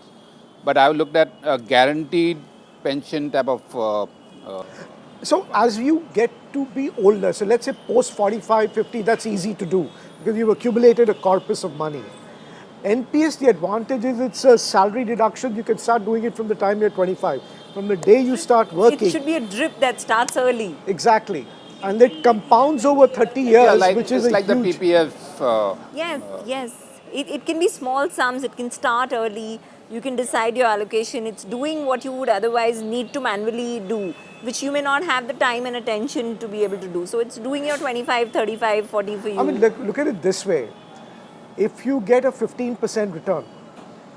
But I've looked at a guaranteed pension type of. So as you get to be older, so let's say post 45, 50, that's easy to do because you've accumulated a corpus of money. NPS, the advantage is it's a salary deduction. You can start doing it from the time you're 25. From the day you start working. It should be a drip that starts early. Exactly. And it compounds over 30 years, which is it's like the huge... PPF. Yes. It can be small sums. It can start early. You can decide your allocation. It's doing what you would otherwise need to manually do, which you may not have the time and attention to be able to do. So it's doing your 25, 35, 40 for you. I mean, look at it this way. If you get a 15% return,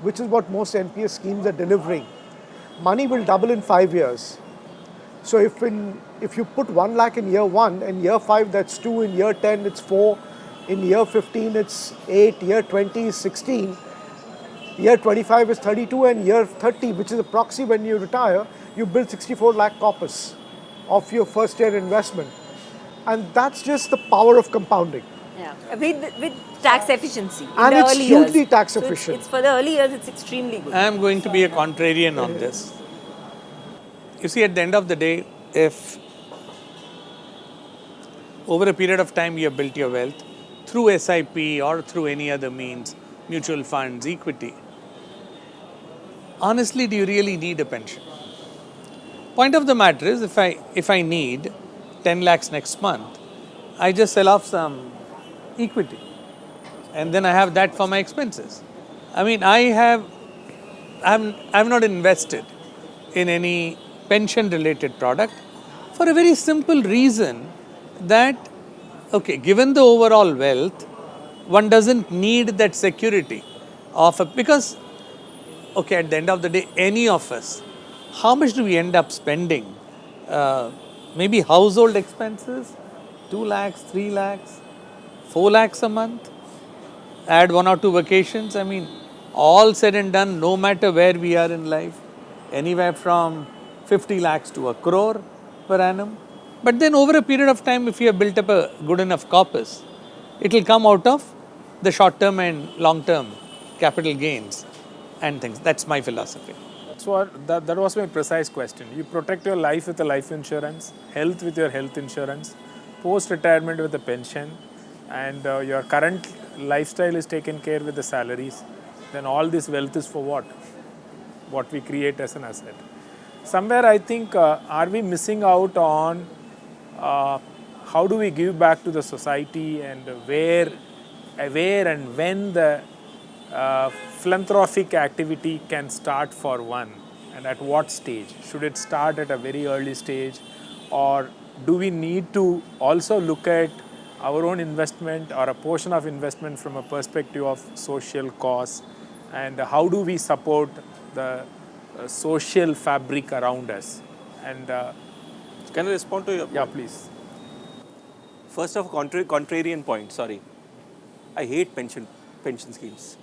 which is what most NPS schemes are delivering, money will double in 5 years. So if you put 1 lakh in year 1, in year 5 that's 2, in year 10 it's 4, in year 15 it's 8, year 20 is 16, year 25 is 32, and year 30, which is a proxy when you retire, you build 64 lakh corpus of your first year investment. And that's just the power of compounding. Yeah, with tax efficiency. In And the it's early hugely years. tax So efficient. it's for the early years, it's extremely good. I am going to be a contrarian on this. You see, at the end of the day, if over a period of time you have built your wealth through SIP or through any other means, mutual funds, equity, honestly, do you really need a pension? Point of the matter is, if I need 10 lakhs next month, I just sell off some equity and then I have that for my expenses. I mean, I've not invested in any pension related product for a very simple reason that, okay, given the overall wealth, one doesn't need that security of a, because, okay, at the end of the day, any of us, how much do we end up spending? Maybe household expenses, 2 lakhs, 3 lakhs, 4 lakhs a month, add 1 or 2 vacations. I mean, all said and done, no matter where we are in life, anywhere from 50 lakhs to a crore per annum. But then over a period of time, if you have built up a good enough corpus, it will come out of the short term and long term capital gains and things. That's my philosophy. So that was my precise question. You protect your life with a life insurance, health with your health insurance, post-retirement with a pension, and your current lifestyle is taken care with the salaries. Then all this wealth is for what? What we create as an asset. Somewhere I think, are we missing out on how do we give back to the society, and where and when the philanthropic activity can start for one, and at what stage? Should it start at a very early stage, or do we need to also look at our own investment or a portion of investment from a perspective of social cause, and how do we support the social fabric around us? And Can I respond to your yeah, point? please. First of contrarian point, sorry. I hate pension schemes.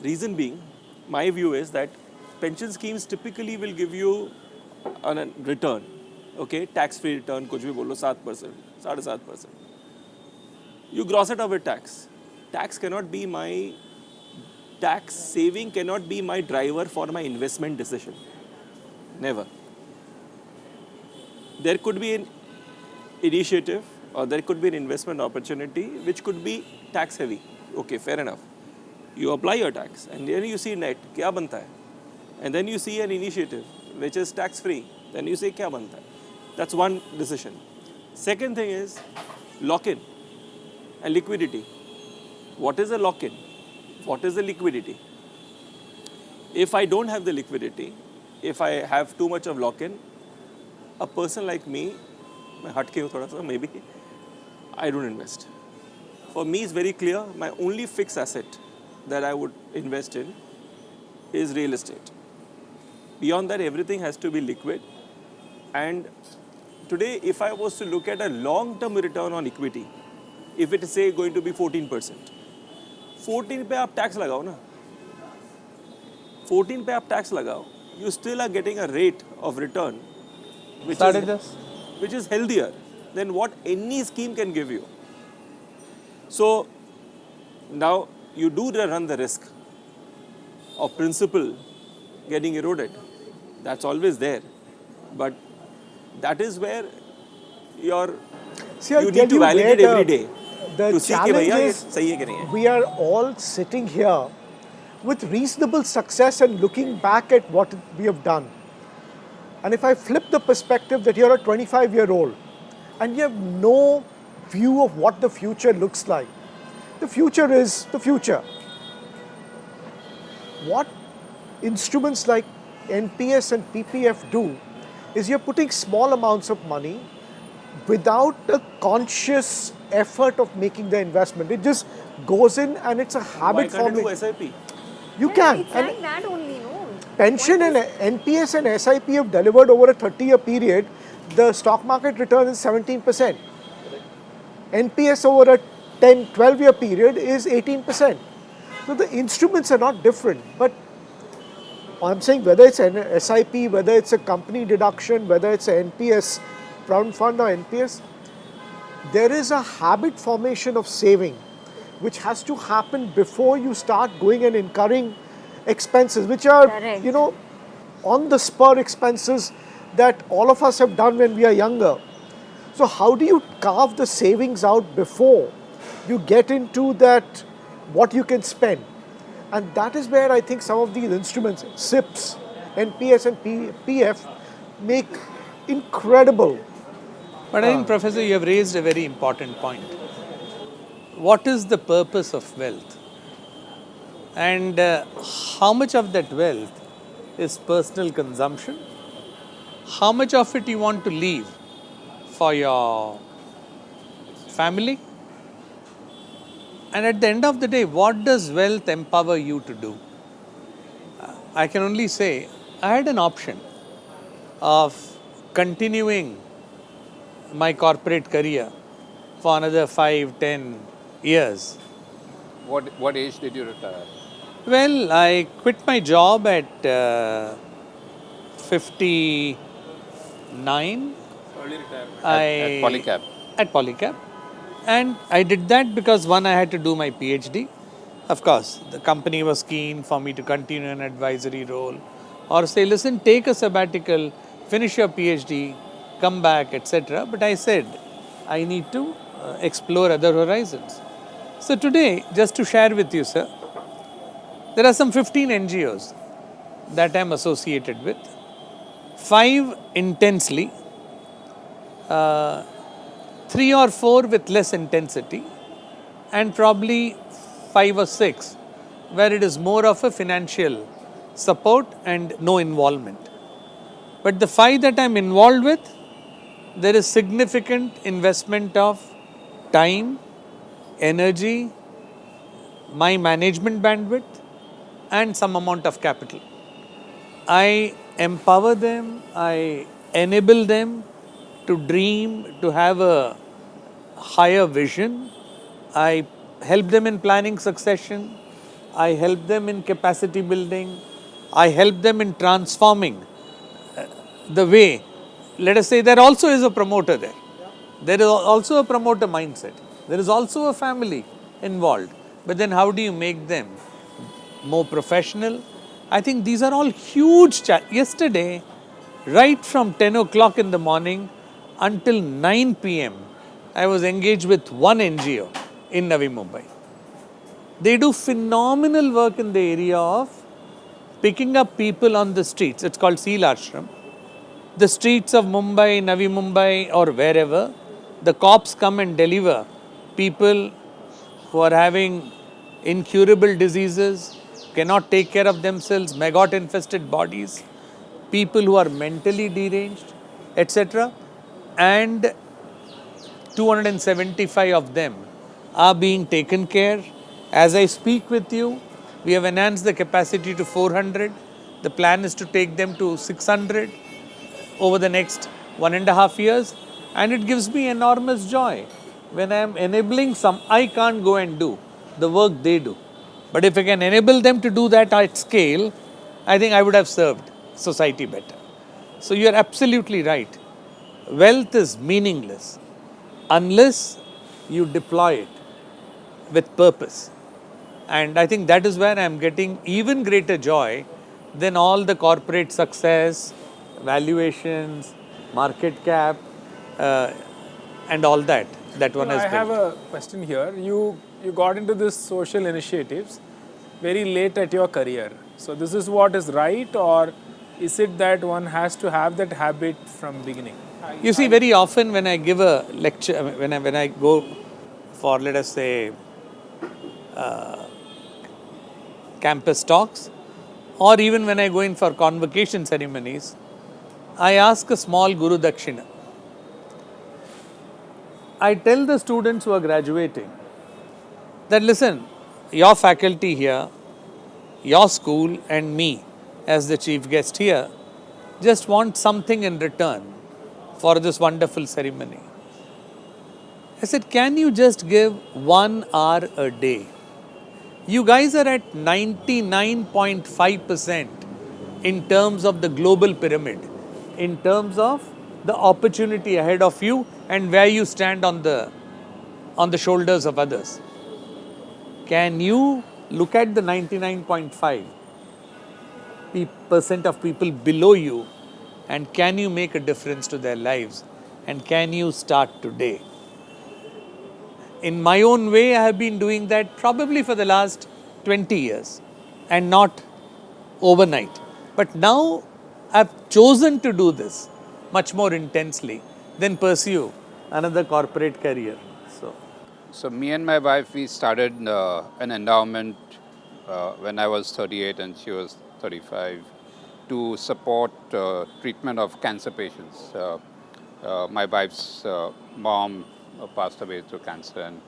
Reason being, my view is that pension schemes typically will give you a return, okay, tax-free return, कुछ भी बोलो 7%, 7.5%. You gross it up with tax. Tax saving cannot be my driver for my investment decision. Never. There could be an initiative or there could be an investment opportunity which could be tax heavy. Okay, fair enough. You apply your tax and then you see net, kya banta hai? And then you see an initiative which is tax free, then you say kya banta hai? That's one decision. Second thing is lock-in and liquidity. What is a lock-in? What is the liquidity? If I don't have the liquidity, if I have too much of lock-in, a person like me, मैं हट के हूँ थोड़ा सा, maybe, I don't invest. For me, it's very clear, my only fixed asset that I would invest in is real estate. Beyond that, everything has to be liquid. And today, if I was to look at a long-term return on equity, if it is say going to be 14%, 14 पे आप tax लगाओ ना, 14 पे आप tax लगाओ, you still are getting a rate of return which is healthier than what any scheme can give you. So now you do run the risk of principal getting eroded. That's always there. But that is where you need to validate every day. The to see challenge कि भैया ये is सही है कि नहीं है. we are all sitting here with reasonable success and looking back at what we have done. And if I flip the perspective that you're a 25-year-old and you have no view of what the future looks like, the future is the future. What instruments like NPS and PPF do is you're putting small amounts of money without a conscious effort of making the investment. It just goes in and it's a Why habit can't you do forming. SIP? You can. It's And like that only, no? pension and NPS and SIP have delivered over a 30-year period. The stock market return is 17%. NPS over a 10, 12-year period is 18%. So the instruments are not different. But I'm saying whether it's an SIP, whether it's a company deduction, whether it's an NPS, Provident Fund or NPS, there is a habit formation of saving which has to happen before you start going and incurring expenses, which are, Correct. you know, on the spur expenses that all of us have done when we are younger. So how do you carve the savings out before you get into that, what you can spend? And that is where I think some of these instruments, SIPs, NPS and PF, make incredible. But I think, Professor, you have raised a very important point. What is the purpose of wealth? And how much of that wealth is personal consumption? How much of it you want to leave for your family? And at the end of the day, what does wealth empower you to do? I can only say I had an option of continuing my corporate career for another 5, 10 years. What age did you retire? Well, I quit my job at 59. Early retirement. At Polycab. At Polycab. And I did that because one, I had to do my PhD. Of course, the company was keen for me to continue an advisory role or say, listen, take a sabbatical, finish your PhD, come back, etc. But I said, I need to explore other horizons. So today, just to share with you, sir, there are some 15 NGOs that I'm associated with, 5 intensely, 3 or 4 with less intensity, and probably 5 or 6 where it is more of a financial support and no involvement. But the 5 that I'm involved with, there is significant investment of time, energy, my management bandwidth, and some amount of capital. I empower them, I enable them to dream, to have a higher vision. I help them in planning succession. I help them in capacity building. I help them in transforming the way. Let us say there also is a promoter there. There is also a promoter mindset. There is also a family involved. But then how do you make them more professional? I think these are all huge challenges. Yesterday, right from 10 o'clock in the morning until 9 p.m., I was engaged with one NGO in Navi Mumbai. They do phenomenal work in the area of picking up people on the streets. It's called Seal Ashram. The streets of Mumbai, Navi Mumbai, or wherever, the cops come and deliver people who are having incurable diseases, cannot take care of themselves, maggot-infested bodies, people who are mentally deranged, etc. And 275 of them are being taken care. As I speak with you, we have enhanced the capacity to 400. The plan is to take them to 600 over the next 1.5 years. And it gives me enormous joy when I am enabling some, I can't go and do the work they do. But if I can enable them to do that at scale, I think I would have served society better. So you are absolutely right. Wealth is meaningless unless you deploy it with purpose. And I think that is where I am getting even greater joy than all the corporate success, valuations, market cap, and all that one has I built. have a question here. You got into this social initiatives very late at your career. So this is what is right, or is it that one has to have that habit from beginning? You see, very often when I give a lecture, when I go for, let us say, campus talks, or even when I go in for convocation ceremonies, I ask a small Guru Dakshina. I tell the students who are graduating that, listen, your faculty here, your school and me as the chief guest here just want something in return for this wonderful ceremony. I said, can you just give 1 hour a day? You guys are at 99.5% in terms of the global pyramid, in terms of the opportunity ahead of you and where you stand on the shoulders of others. Can you look at the 99.5% of people below you, and can you make a difference to their lives, and can you start today? In my own way, I have been doing that probably for the last 20 years and not overnight. But now I've chosen to do this much more intensely than pursue another corporate career. So me and my wife, we started an endowment when I was 38 and she was 35 to support treatment of cancer patients. My wife's mom passed away through cancer, and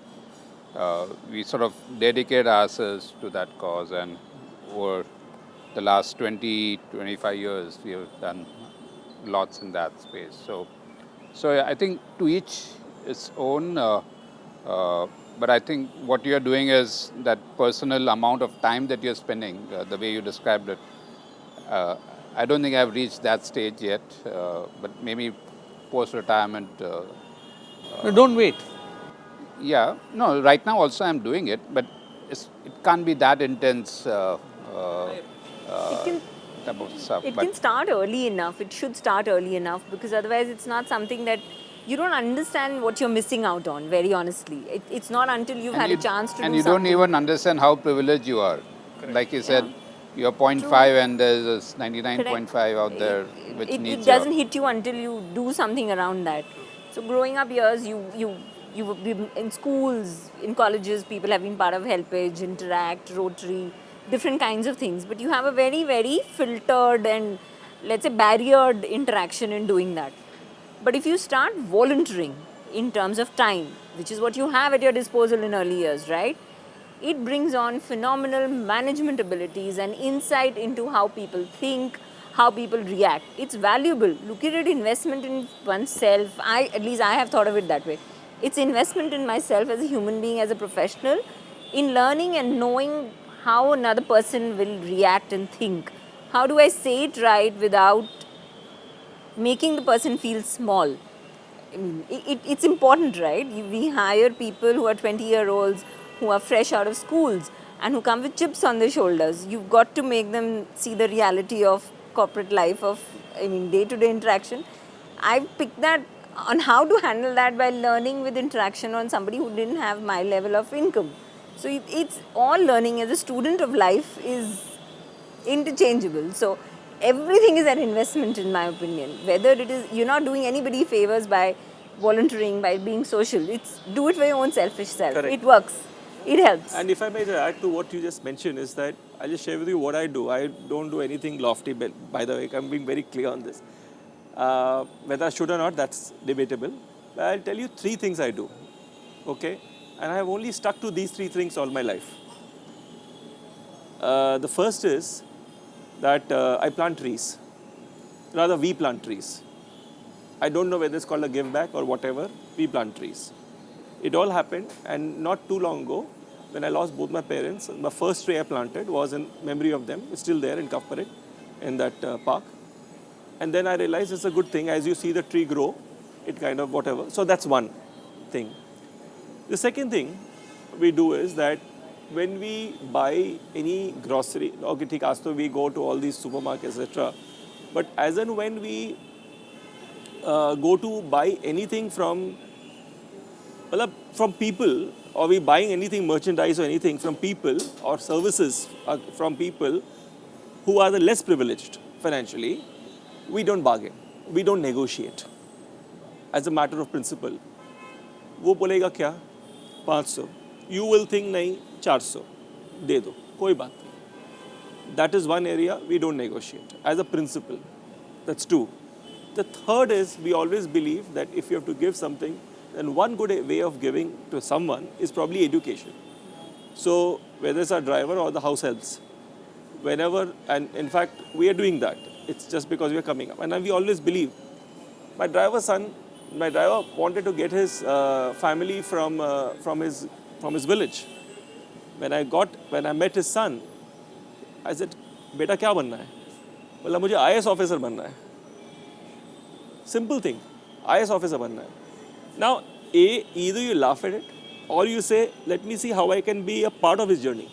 we sort of dedicate ourselves to that cause, and over the last 25 years, we have done lots in that space. So I think to each its own, but I think what you're doing is that personal amount of time that you're spending, the way you described it, I don't think I've reached that stage yet, but maybe post-retirement. No, don't wait. Yeah, no, right now also I'm doing it, but it can't be that intense It can, type of stuff. it But can start early enough. It should start early enough, because otherwise it's not something that you don't understand what you're missing out on, very honestly. It's not until you've had a chance to and do you something. don't even understand how privileged you are. Like you said, you're 0.5 and there's this 99.5 out there which it needs doesn't hit you until you do something around that. So growing up years, you've been in schools, in colleges, people have been part of Helpage, Interact, Rotary, different kinds of things. But you have a very, very filtered and, let's say, barriered interaction in doing that. But if you start volunteering in terms of time, which is what you have at your disposal in early years, right? It brings on phenomenal management abilities and insight into how people think, how people react. It's valuable. Look at it, investment in oneself. At least I have thought of it that way. It's investment in myself as a human being, as a professional, in learning and knowing how another person will react and think. How do I say it right without making the person feel small? I mean, it's important, right? We hire people who are 20-year-olds, who are fresh out of schools and who come with chips on their shoulders. You've got to make them see the reality of corporate life, of, day-to-day interaction. I picked that on how to handle that by learning with interaction on somebody who didn't have my level of income. So it's all learning as a student of life is interchangeable. So everything is an investment, in my opinion. Whether it is, you're not doing anybody favors by volunteering, by being social. It's do it for your own selfish self. Correct. It works. It helps. And if I may add to what you just mentioned, is that I'll just share with you what I do. I don't do anything lofty, by the way. I'm being very clear on this. Whether I should or not, that's debatable. But I'll tell you 3 things I do. Okay? And I have only stuck to these 3 things all my life. The first is that I plant trees. Rather, we plant trees. I don't know whether it's called a give back or whatever. We plant trees. It all happened, and not too long ago, when I lost both my parents, my first tree I planted was in memory of them. It's still there in Kafparet, in that park. And then I realized it's a good thing. As you see the tree grow, it kind of whatever. So that's one thing. The second thing we do is that when we buy any grocery, okay, thik, aaj to we go to all these supermarkets, etc. But as and when we go to buy anything from people, or we buying anything, merchandise or anything from people, or services from people who are the less privileged financially, we don't bargain, we don't negotiate. As a matter of principle, वो बोलेगा क्या 500, you will think नहीं 400, दे दो, कोई बात नहीं. That is one area we don't negotiate as a principle. That's 2. The third is we always believe that if you have to give something, then one good way of giving to someone is probably education. So whether it's our driver or the house helps, whenever, and in fact we are doing that. It's just because we are coming up, and we always believe. My driver wanted to get his family from his village. When I met his son, I said, "Beta, क्या बनना है?" बोला, "मुझे IAS officer बनना है." Simple thing. IAS officer banna hai. Now, either you laugh at it or you say, let me see how I can be a part of his journey.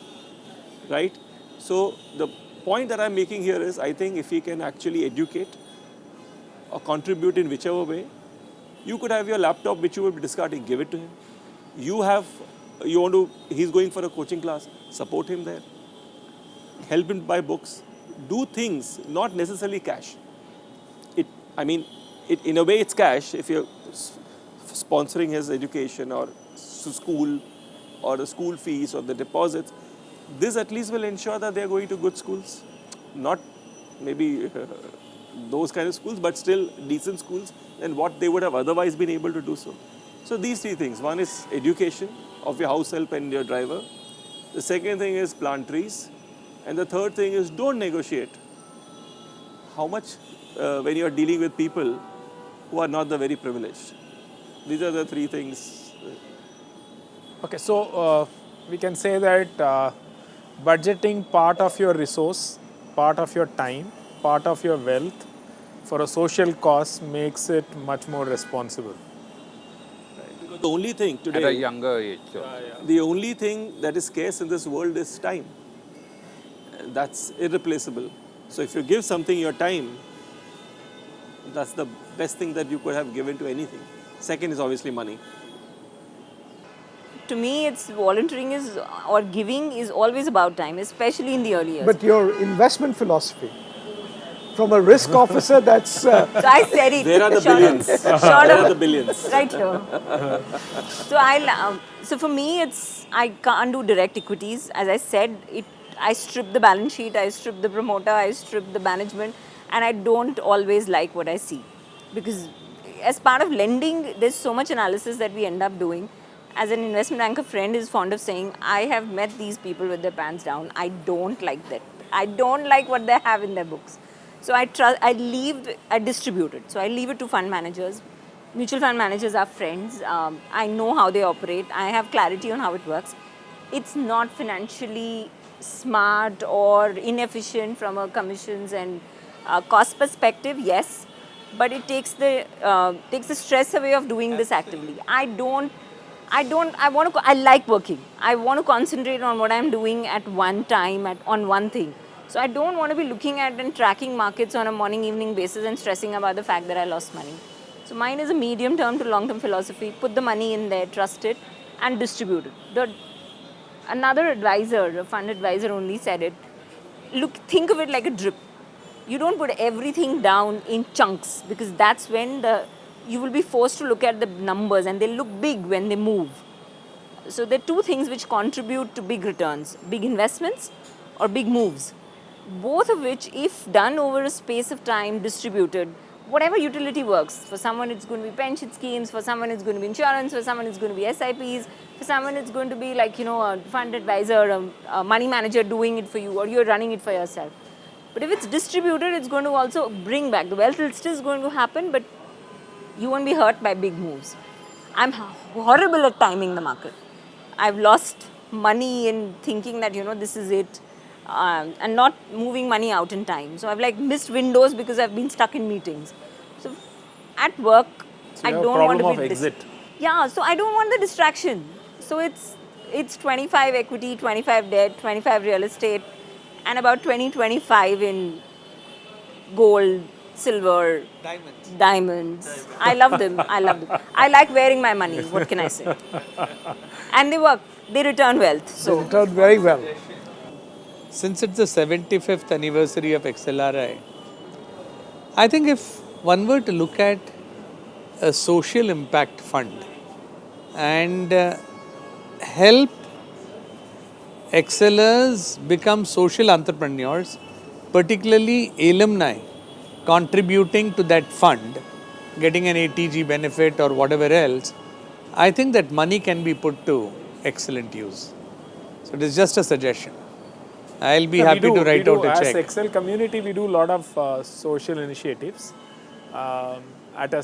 Right? So, the point that I'm making here is, I think if he can actually educate or contribute in whichever way, you could have your laptop which you will be discarding, give it to him. He's going for a coaching class, support him there. Help him buy books. Do things, not necessarily cash. In a way it's cash if you're sponsoring his education or school or the school fees or the deposits. This at least will ensure that they're going to good schools. Not maybe those kind of schools, but still decent schools than what they would have otherwise been able to do so. So these three things. One is education of your house help and your driver. The second thing is plant trees. And the third thing is don't negotiate. How much when you are dealing with people who are not the very privileged. These are the three things. Okay, so we can say that budgeting part of your resource, part of your time, part of your wealth for a social cause makes it much more responsible. Because the only thing today, At a younger age. So. the only thing that is scarce in this world is time. And that's irreplaceable. So if you give something your time, that's the best thing that you could have given to anything. Second is obviously money. To me, it's volunteering or giving is always about time, especially in the early years. But your investment philosophy, from a risk officer, that's So I said it. There are the Short of- billions. short There of- are the billions. Right here. So for me, I can't do direct equities. As I said, I strip the balance sheet, I strip the promoter, I strip the management, and I don't always like what I see. Because as part of lending, there's so much analysis that we end up doing. As an investment banker friend is fond of saying, I have met these people with their pants down. I don't like that. I don't like what they have in their books. So I distribute it. So I leave it to fund managers. Mutual fund managers are friends. I know how they operate. I have clarity on how it works. It's not financially smart or inefficient from a commissions and cost perspective, yes, but it takes the stress away of doing this actively. I like working. I want to concentrate on what I'm doing at one time, on one thing. So I don't want to be looking at and tracking markets on a morning, evening basis and stressing about the fact that I lost money. So mine is a medium term to long term philosophy. Put the money in there, trust it, and distribute it. Another advisor, a fund advisor only said it, think of it like a drip. You don't put everything down in chunks because that's when you will be forced to look at the numbers and they look big when they move. So there are two things which contribute to big returns, big investments or big moves. Both of which, if done over a space of time, distributed, whatever utility works. For someone it's going to be pension schemes, for someone it's going to be insurance, for someone it's going to be SIPs, for someone it's going to be like, a fund advisor, a money manager doing it for you or you're running it for yourself. But if it's distributed, it's going to also bring back. The wealth is still going to happen, but you won't be hurt by big moves. I'm horrible at timing the market. I've lost money in thinking that, this is it. And not moving money out in time. So I've missed windows because I've been stuck in meetings. So at work, I don't want to be... problem of exit. So I don't want the distraction. So it's 25 equity, 25 debt, 25 real estate, and about 20-25 in gold, silver, diamonds. I love them. I like wearing my money. What can I say? And they work. They return wealth. So they return very well. Since it's the 75th anniversary of XLRI, I think if one were to look at a social impact fund and help excellers become social entrepreneurs, particularly alumni contributing to that fund, getting an ATG benefit or whatever else, I think that money can be put to excellent use. So it is just a suggestion. I'll be happy to write out a check. As Excel community, we do a lot of social initiatives. At a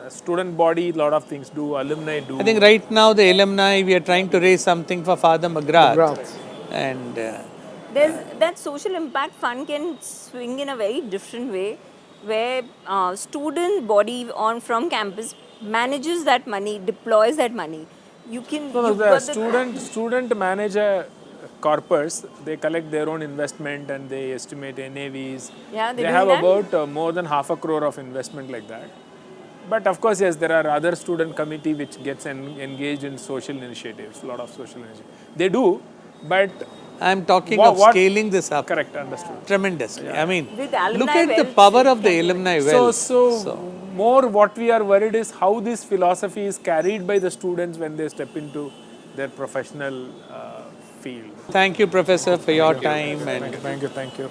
student body, a lot of things do, alumni do. I think right now the alumni, we are trying to raise something for Father McGrath. McGrath. And that social impact fund can swing in a very different way. where student body on from campus manages that money, deploys that money. You can No, you've the got student manage a corpus. They collect their own investment and they estimate NAVs. Yeah, they do have that? about more than ₹500 crore of investment like that. But of course, yes, there are other student committee which gets engaged in social initiatives. A lot of social initiatives. They do, but I'm talking What- of what- scaling this up correct, understood. tremendously. I mean, With alumni look at the wealth, power it of the can do alumni So, wealth. so more what we are worried is how this philosophy is carried by the students when they step into their professional field. Thank you, Professor, for your time and Thank you.